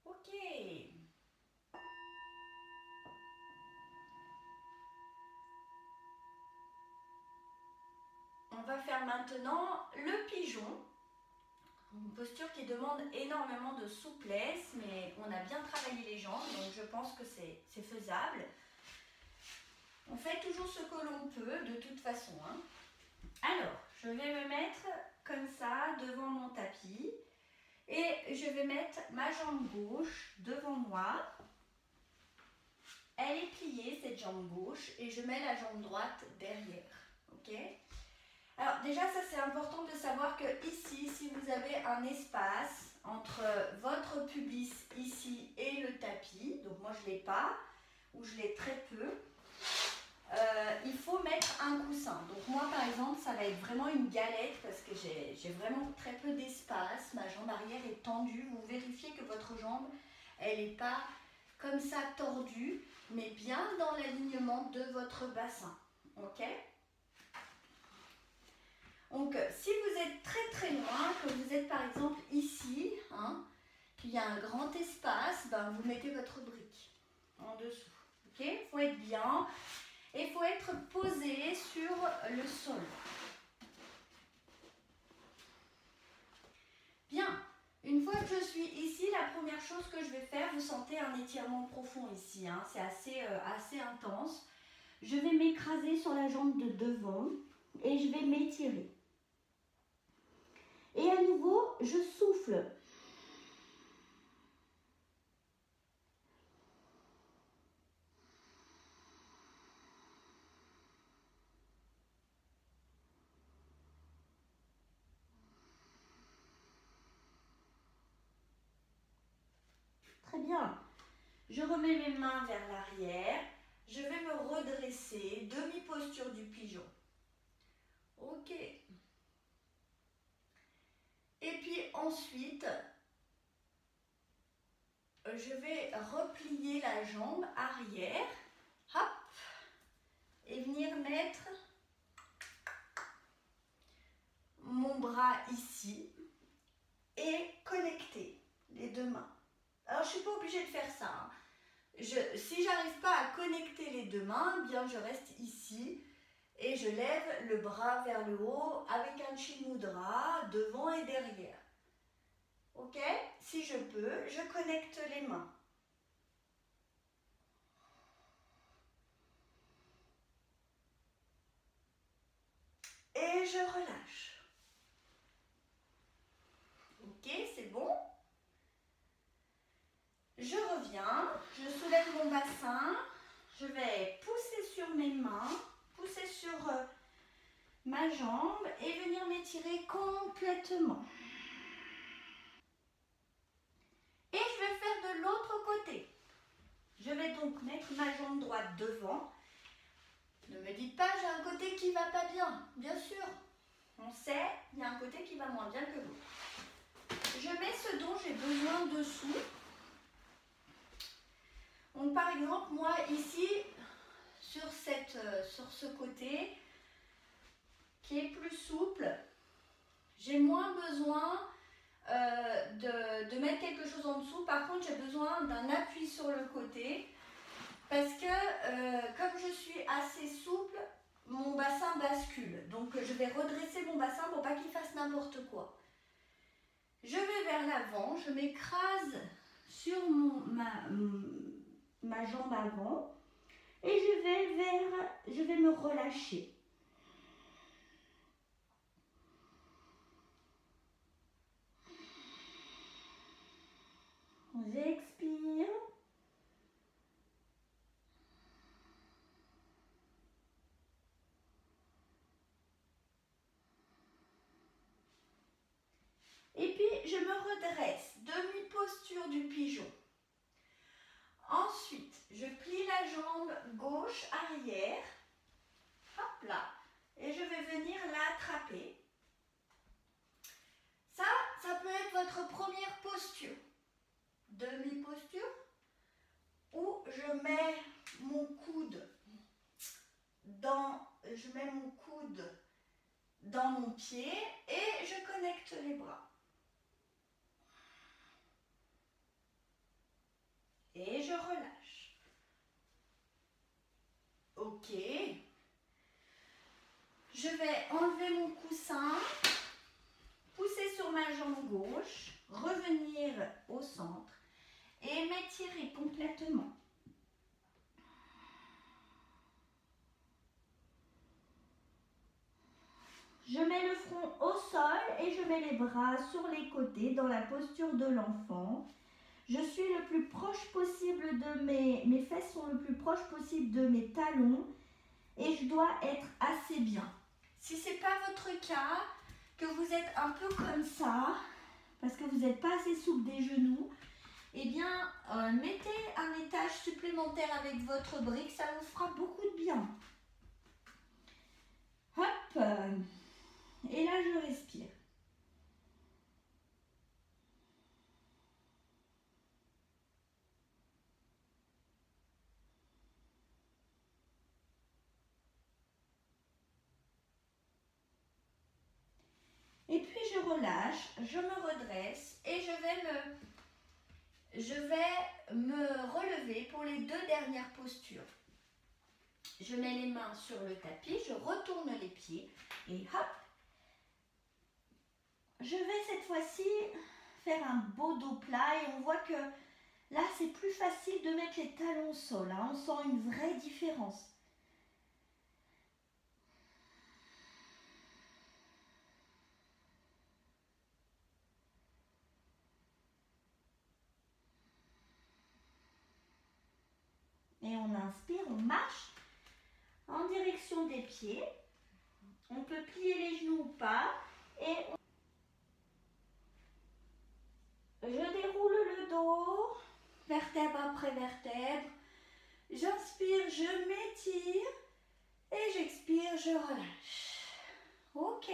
Ok. On va faire maintenant le pigeon. Une posture qui demande énormément de souplesse, mais on a bien travaillé les jambes, donc je pense que c'est faisable. On fait toujours ce que l'on peut, de toute façon. Hein. Alors, je vais me mettre comme ça devant mon tapis. Et je vais mettre ma jambe gauche devant moi. Elle est pliée, cette jambe gauche, et je mets la jambe droite derrière. Ok? Alors déjà, ça c'est important de savoir que ici, si vous avez un espace entre votre pubis ici et le tapis, donc moi je ne l'ai pas, ou je l'ai très peu, il faut mettre un coussin. Donc moi par exemple, ça va être vraiment une galette parce que j'ai vraiment très peu d'espace. Ma jambe arrière est tendue. Vous vérifiez que votre jambe, elle n'est pas comme ça tordue, mais bien dans l'alignement de votre bassin. Ok? Donc si vous êtes très loin, que vous êtes par exemple ici, hein, qu'il y a un grand espace, ben, vous mettez votre brique en dessous. Ok? Il faut être bien. Et il faut être posé sur le sol. Bien, une fois que je suis ici, la première chose que je vais faire, vous sentez un étirement profond ici, hein, c'est assez intense. Je vais m'écraser sur la jambe de devant et je vais m'étirer. Et à nouveau, je souffle. Très bien. Je remets mes mains vers l'arrière. Je vais me redresser, demi-posture du pigeon. Ok. Et puis ensuite, je vais replier la jambe arrière. Hop. Et venir mettre mon bras ici et connecter les deux mains. Alors, je ne suis pas obligée de faire ça. Hein. Si je n'arrive pas à connecter les deux mains, bien je reste ici et je lève le bras vers le haut avec un chin mudra devant et derrière. Ok? Si je peux, je connecte les mains. Et je relâche. Ok, c'est bon? Je reviens, je soulève mon bassin, je vais pousser sur mes mains, pousser sur ma jambe et venir m'étirer complètement. Et je vais faire de l'autre côté. Je vais donc mettre ma jambe droite devant. Ne me dites pas, j'ai un côté qui ne va pas bien. Bien sûr, on sait, il y a un côté qui va moins bien que l'autre. Je mets ce dont j'ai besoin dessous. Donc par exemple, moi ici, sur ce côté, qui est plus souple, j'ai moins besoin de mettre quelque chose en dessous. Par contre, j'ai besoin d'un appui sur le côté parce que comme je suis assez souple, mon bassin bascule. Donc, je vais redresser mon bassin pour pas qu'il fasse n'importe quoi. Je vais vers l'avant, je m'écrase sur ma jambe avant et je vais me relâcher. J'expire. Et puis, je me redresse, demi-posture du pigeon. Ensuite, je plie la jambe gauche arrière. Hop là. Et je vais venir l'attraper. Ça peut être votre première posture. Demi-posture. Où je mets mon coude dans mon pied et je connecte les bras. Et je relâche. Ok. Je vais enlever mon coussin, pousser sur ma jambe gauche, revenir au centre et m'étirer tirer complètement. Je mets le front au sol et je mets les bras sur les côtés dans la posture de l'enfant. Je suis le plus proche possible de mes fesses sont le plus proche possible de mes talons et je dois être assez bien. Si ce n'est pas votre cas, que vous êtes un peu comme ça, parce que vous n'êtes pas assez souple des genoux, eh bien, mettez un étage supplémentaire avec votre brique, ça vous fera beaucoup de bien. Hop, et là je respire. Et puis je relâche, je me redresse et je vais me relever pour les 2 dernières postures. Je mets les mains sur le tapis, je retourne les pieds et hop. Je vais cette fois-ci faire un beau dos plat et on voit que là c'est plus facile de mettre les talons au sol, hein. On sent une vraie différence. Et on inspire, on marche en direction des pieds. On peut plier les genoux ou pas. Et je déroule le dos, vertèbre après vertèbre. J'inspire, je m'étire. Et j'expire, je relâche. Ok.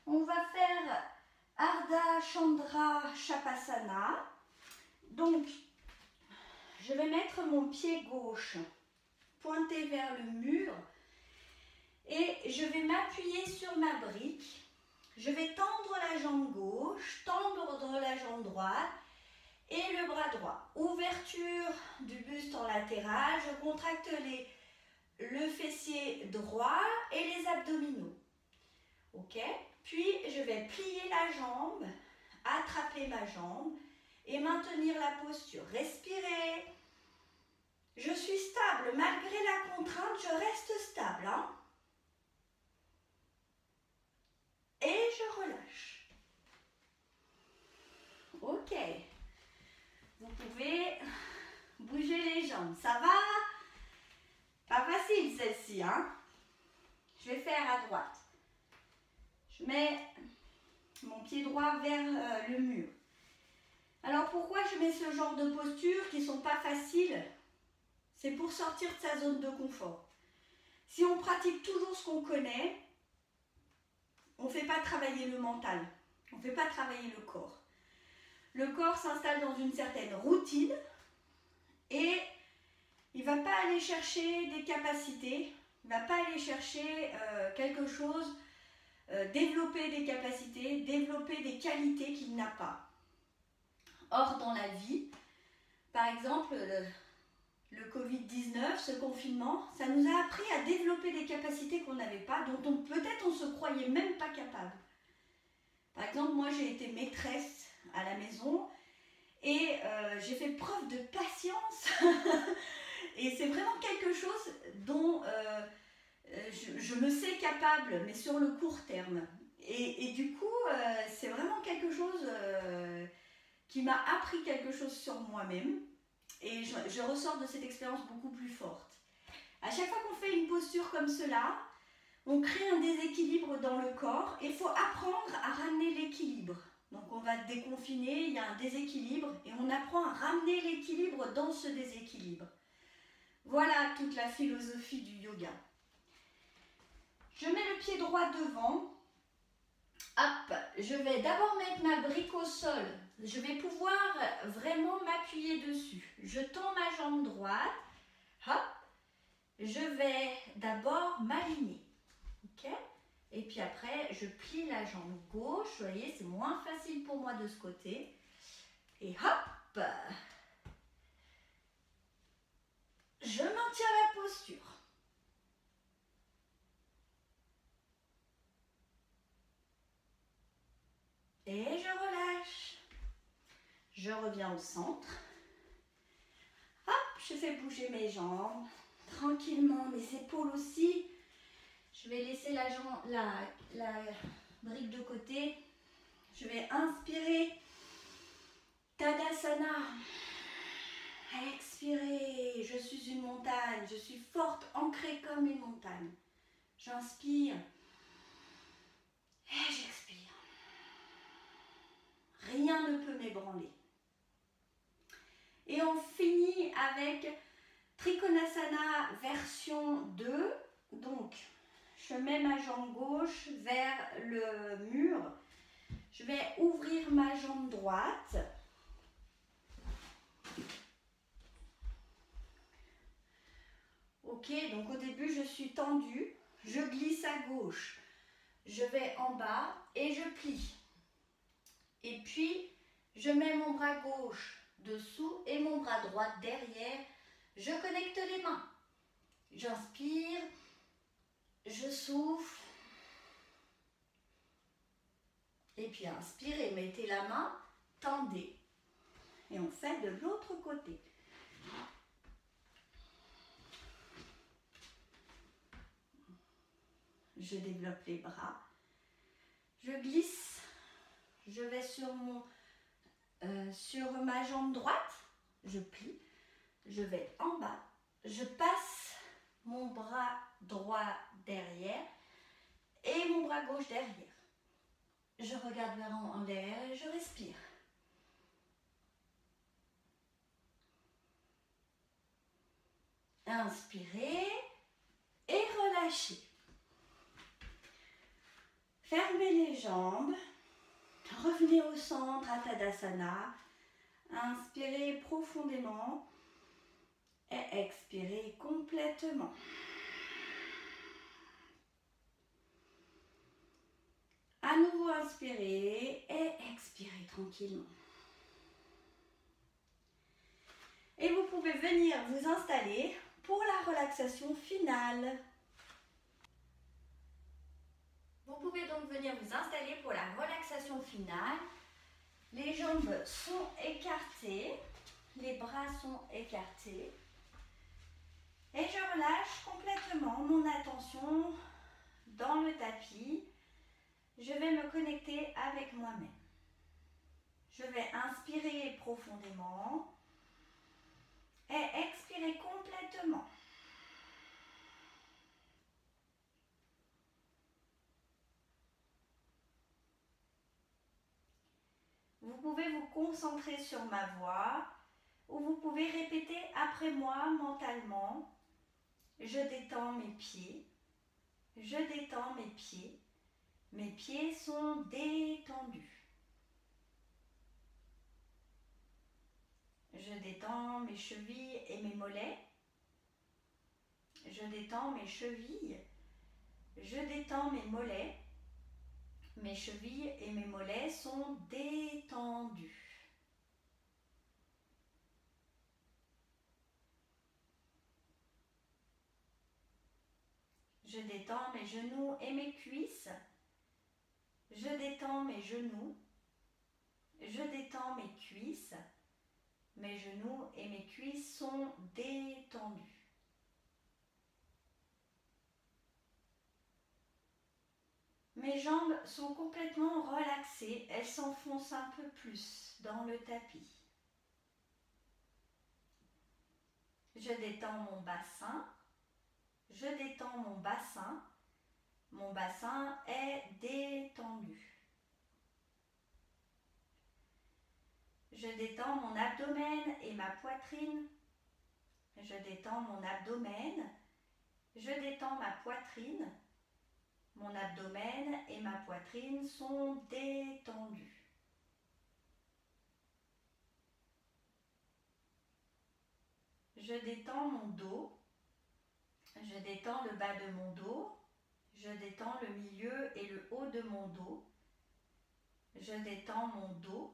On va faire Ardha Chandra Chapasana. Donc, je vais mettre mon pied gauche pointé vers le mur et je vais m'appuyer sur ma brique. Je vais tendre la jambe gauche, tendre la jambe droite et le bras droit. Ouverture du buste en latéral, je contracte le fessier droit et les abdominaux. Ok? Puis je vais plier la jambe, attraper ma jambe et maintenir la posture. Respirez. Je suis stable. Malgré la contrainte, je reste stable. Hein? Et je relâche. Ok. Vous pouvez bouger les jambes. Ça va? Pas facile celle-ci. Hein? Je vais faire à droite. Je mets mon pied droit vers le mur. Alors pourquoi je mets ce genre de postures qui ne sont pas faciles? C'est pour sortir de sa zone de confort. Si on pratique toujours ce qu'on connaît, on ne fait pas travailler le mental, on ne fait pas travailler le corps. Le corps s'installe dans une certaine routine et il ne va pas aller chercher des capacités, il ne va pas aller chercher quelque chose, développer des capacités, développer des qualités qu'il n'a pas. Or, dans la vie, par exemple, le Covid-19, ce confinement, ça nous a appris à développer des capacités qu'on n'avait pas, dont peut-être on ne se croyait même pas capable. Par exemple, moi j'ai été maîtresse à la maison et j'ai fait preuve de patience et c'est vraiment quelque chose dont je me sais capable, mais sur le court terme. Et du coup, c'est vraiment quelque chose qui m'a appris quelque chose sur moi-même. Et je ressors de cette expérience beaucoup plus forte. À chaque fois qu'on fait une posture comme cela, on crée un déséquilibre dans le corps et il faut apprendre à ramener l'équilibre. Donc on va déconfiner, il y a un déséquilibre et on apprend à ramener l'équilibre dans ce déséquilibre. Voilà toute la philosophie du yoga. Je mets le pied droit devant. Hop, je vais d'abord mettre ma brique au sol. Je vais pouvoir vraiment m'appuyer dessus. Je tends ma jambe droite. Hop, je vais d'abord m'aligner. Ok? Et puis après, je plie la jambe gauche. Vous voyez, c'est moins facile pour moi de ce côté. Et hop, je maintiens la posture. Et je relâche. Je reviens au centre. je fais bouger mes jambes, tranquillement, mes épaules aussi. Je vais laisser la brique de côté. Je vais inspirer, Tadasana. Expirer, je suis une montagne, je suis forte, ancrée comme une montagne. J'inspire et j'expire. Rien ne peut m'ébranler. Et on finit avec Trikonasana version 2. Donc, je mets ma jambe gauche vers le mur. Je vais ouvrir ma jambe droite. Ok, donc au début, je suis tendue. Je glisse à gauche. Je vais en bas et je plie. Et puis, je mets mon bras gauche dessous et mon bras droit derrière. Je connecte les mains. J'inspire. Je souffle. Et puis inspirez, mettez la main, tendez. Et on fait de l'autre côté. Je développe les bras. Je glisse. Je vais sur ma jambe droite. Je plie. Je vais en bas. Je passe mon bras droit derrière et mon bras gauche derrière. Je regarde vers en l'air et je respire. Inspirez et relâchez. Fermez les jambes. Revenez au centre à Tadasana. Inspirez profondément et expirez complètement. À nouveau, inspirez et expirez tranquillement. Et vous pouvez venir vous installer pour la relaxation finale. Vous pouvez donc venir vous installer pour la relaxation finale. Les jambes sont écartées, les bras sont écartés. Et je relâche complètement mon attention dans le tapis. Je vais me connecter avec moi-même. Je vais inspirer profondément et expirer complètement. Vous pouvez vous concentrer sur ma voix ou vous pouvez répéter après moi mentalement. Je détends mes pieds. Je détends mes pieds. Mes pieds sont détendus. Je détends mes chevilles et mes mollets. Je détends mes chevilles. Je détends mes mollets. Mes chevilles et mes mollets sont détendus. Je détends mes genoux et mes cuisses. Je détends mes genoux. Je détends mes cuisses. Mes genoux et mes cuisses sont détendus. Mes jambes sont complètement relaxées. Elles s'enfoncent un peu plus dans le tapis. Je détends mon bassin. Je détends mon bassin. Mon bassin est détendu. Je détends mon abdomen et ma poitrine. Je détends mon abdomen. Je détends ma poitrine. Mon abdomen et ma poitrine sont détendus. Je détends mon dos. Je détends le bas de mon dos. Je détends le milieu et le haut de mon dos. Je détends mon dos.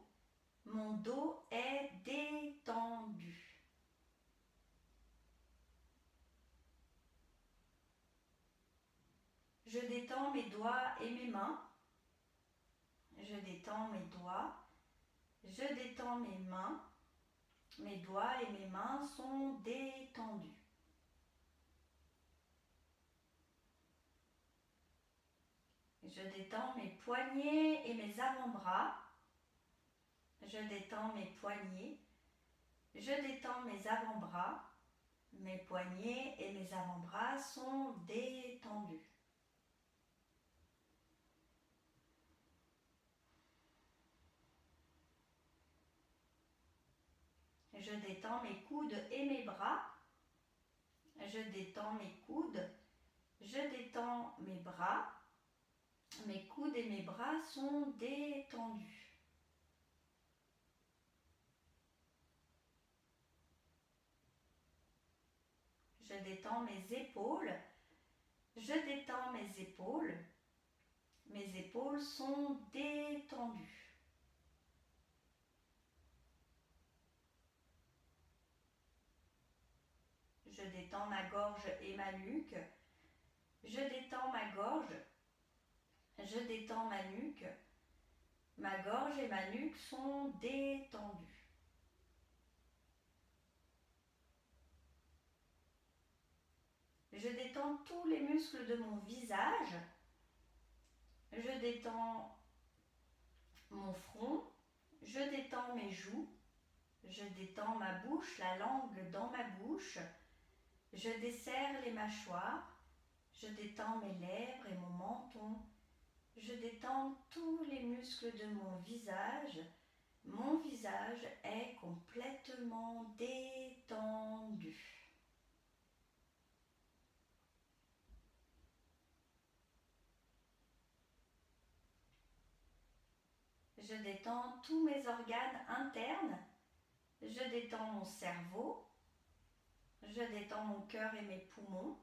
Mon dos est détendu. Je détends mes doigts et mes mains. Je détends mes doigts. Je détends mes mains. Mes doigts et mes mains sont détendus. Je détends mes poignets et mes avant-bras. Je détends mes poignets. Je détends mes avant-bras. Mes poignets et mes avant-bras sont détendus. Je détends mes coudes et mes bras. Je détends mes coudes. Je détends mes bras. Mes coudes et mes bras sont détendus. Je détends mes épaules. Je détends mes épaules. Mes épaules sont détendues. Je détends ma gorge et ma nuque. Je détends ma gorge. Je détends ma nuque. Ma gorge et ma nuque sont détendues. Je détends tous les muscles de mon visage. Je détends mon front. Je détends mes joues. Je détends ma bouche, la langue dans ma bouche. Je desserre les mâchoires. Je détends mes lèvres et mon menton. Je détends tous les muscles de mon visage. Mon visage est complètement détendu. Je détends tous mes organes internes. Je détends mon cerveau. Je détends mon cœur et mes poumons.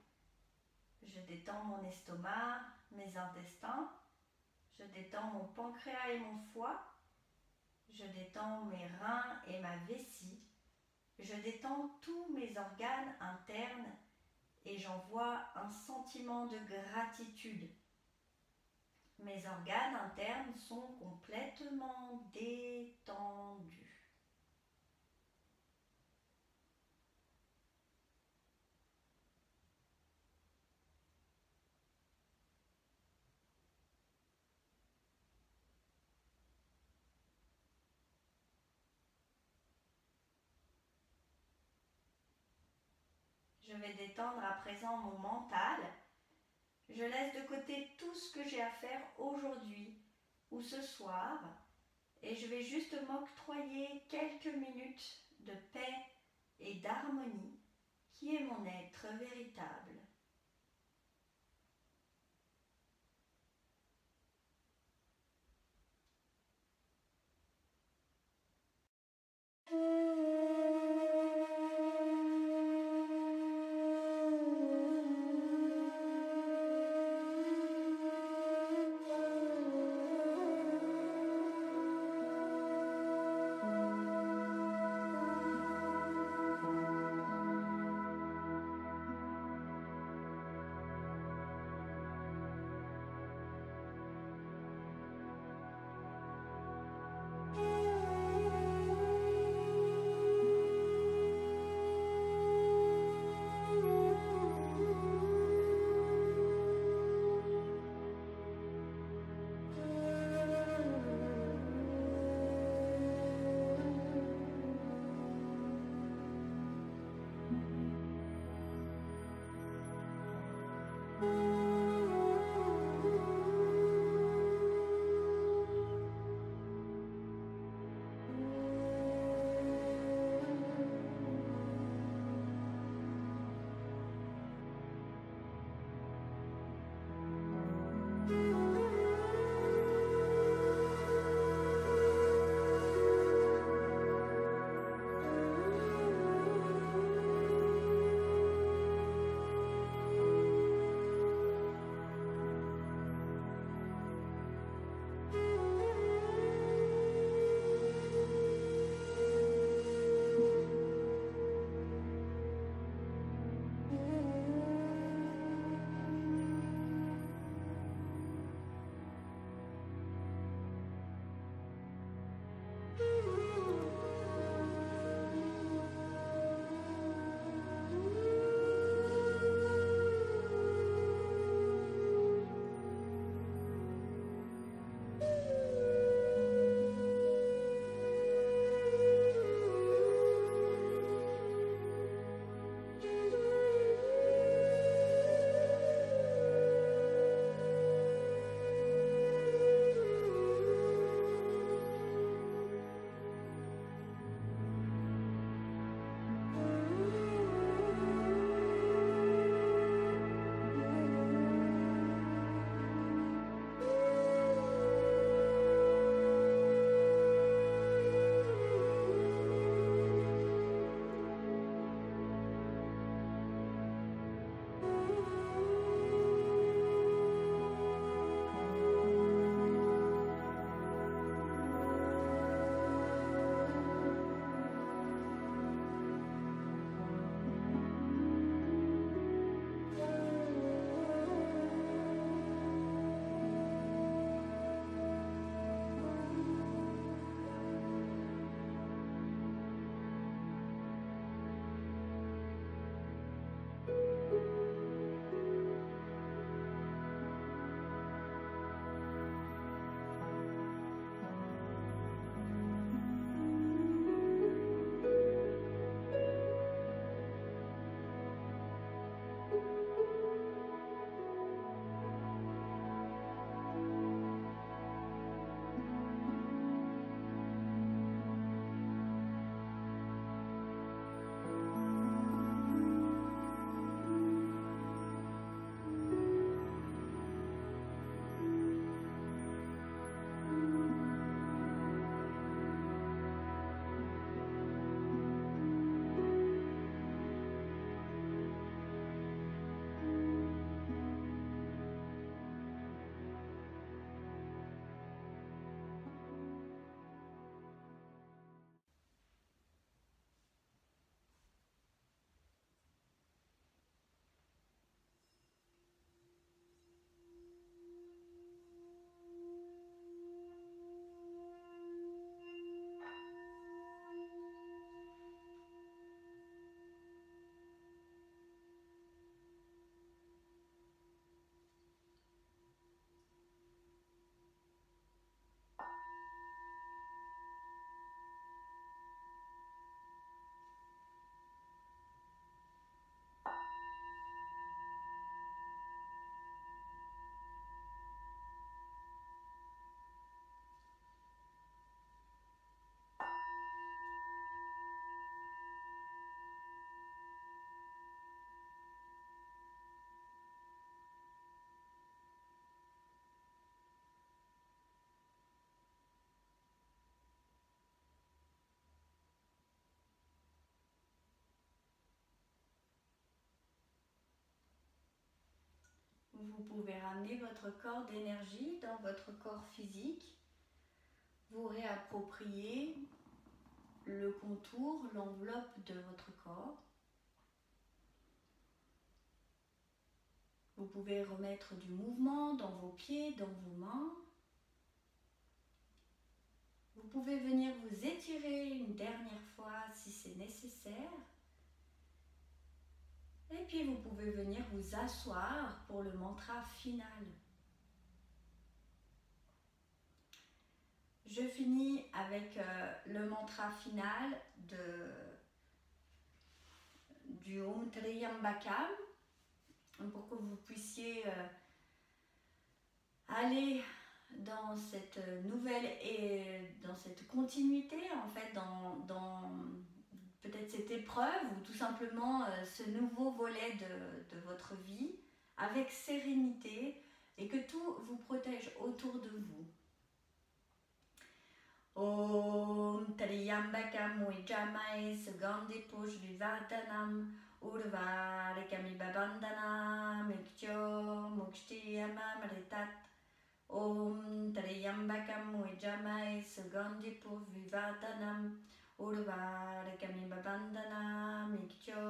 Je détends mon estomac, mes intestins. Je détends mon pancréas et mon foie. Je détends mes reins et ma vessie. Je détends tous mes organes internes et j'envoie un sentiment de gratitude. Mes organes internes sont complètement détendus. Je vais détendre à présent mon mental. Je laisse de côté tout ce que j'ai à faire aujourd'hui ou ce soir et je vais juste m'octroyer quelques minutes de paix et d'harmonie qui est mon être véritable. vous pouvez ramener votre corps d'énergie dans votre corps physique, vous réapproprier le contour, l'enveloppe de votre corps. Vous pouvez remettre du mouvement dans vos pieds, dans vos mains. Vous pouvez venir vous étirer une dernière fois si c'est nécessaire. Et puis vous pouvez venir vous asseoir pour le mantra final. Je finis avec le mantra final du Om Triambakam pour que vous puissiez aller dans cette nouvelle et dans cette continuité, en fait, dans peut-être cette épreuve ou tout simplement ce nouveau volet de votre vie avec sérénité et que tout vous protège autour de vous. Om Triambakam Ujjamae Sugandhi Pushvivardhanam Urvarikami Babandana Miktyo Mukštiyamamritat. Om Triambakam Ujjamae Sugandhi Pushvivardhanam Urvarikami Babandana Miktyo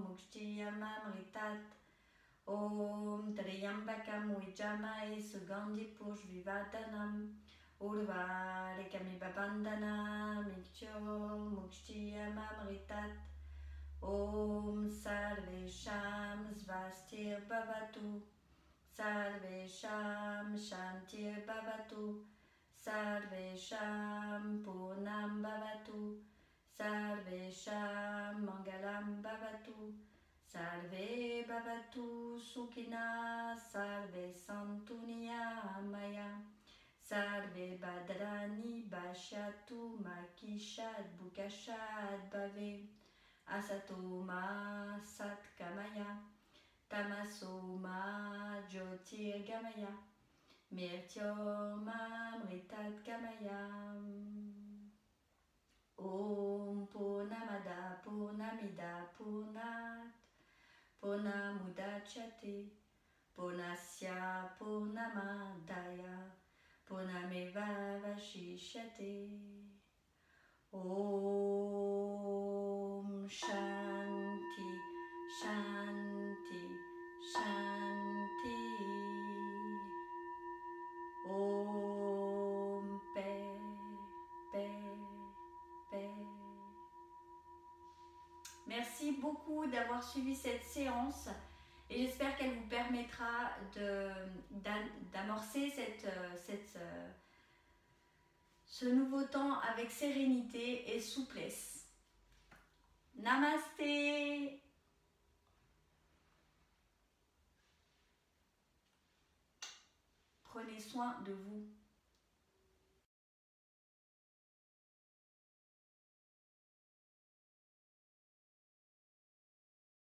Mukštiyamamritat. Om Triambakam Ujjamae Sugandhi Pushvivardhanam Urvarikami Babandana Miktyo Mukštiyamamritat. Om Sarvesham Svastir Bhavatu. Sarvesham Shantir Bhavatu. Sarvesham Purnam Bhavatu. Sarvesham Mangalam Bhavatu. Sarve Bhavatu Sukhina. Sarve Santu Niyamaya. Sarve Badrani Bhashyatu Makishad Bhukashad Bhave. Asatoma Satkamaya. Tamasoma Jyotirgamaya. Mrityoma Mritat Gamaya. Om Purnamada Purnamida Purnat. Purnamudachyate. Purnasya Purnamadaya. Purnameva Vashishyate. Om Shanti Shanti Shanti. Om paix, paix, paix. Merci beaucoup d'avoir suivi cette séance et j'espère qu'elle vous permettra d'amorcer ce nouveau temps avec sérénité et souplesse. Namasté. Prenez soin de vous.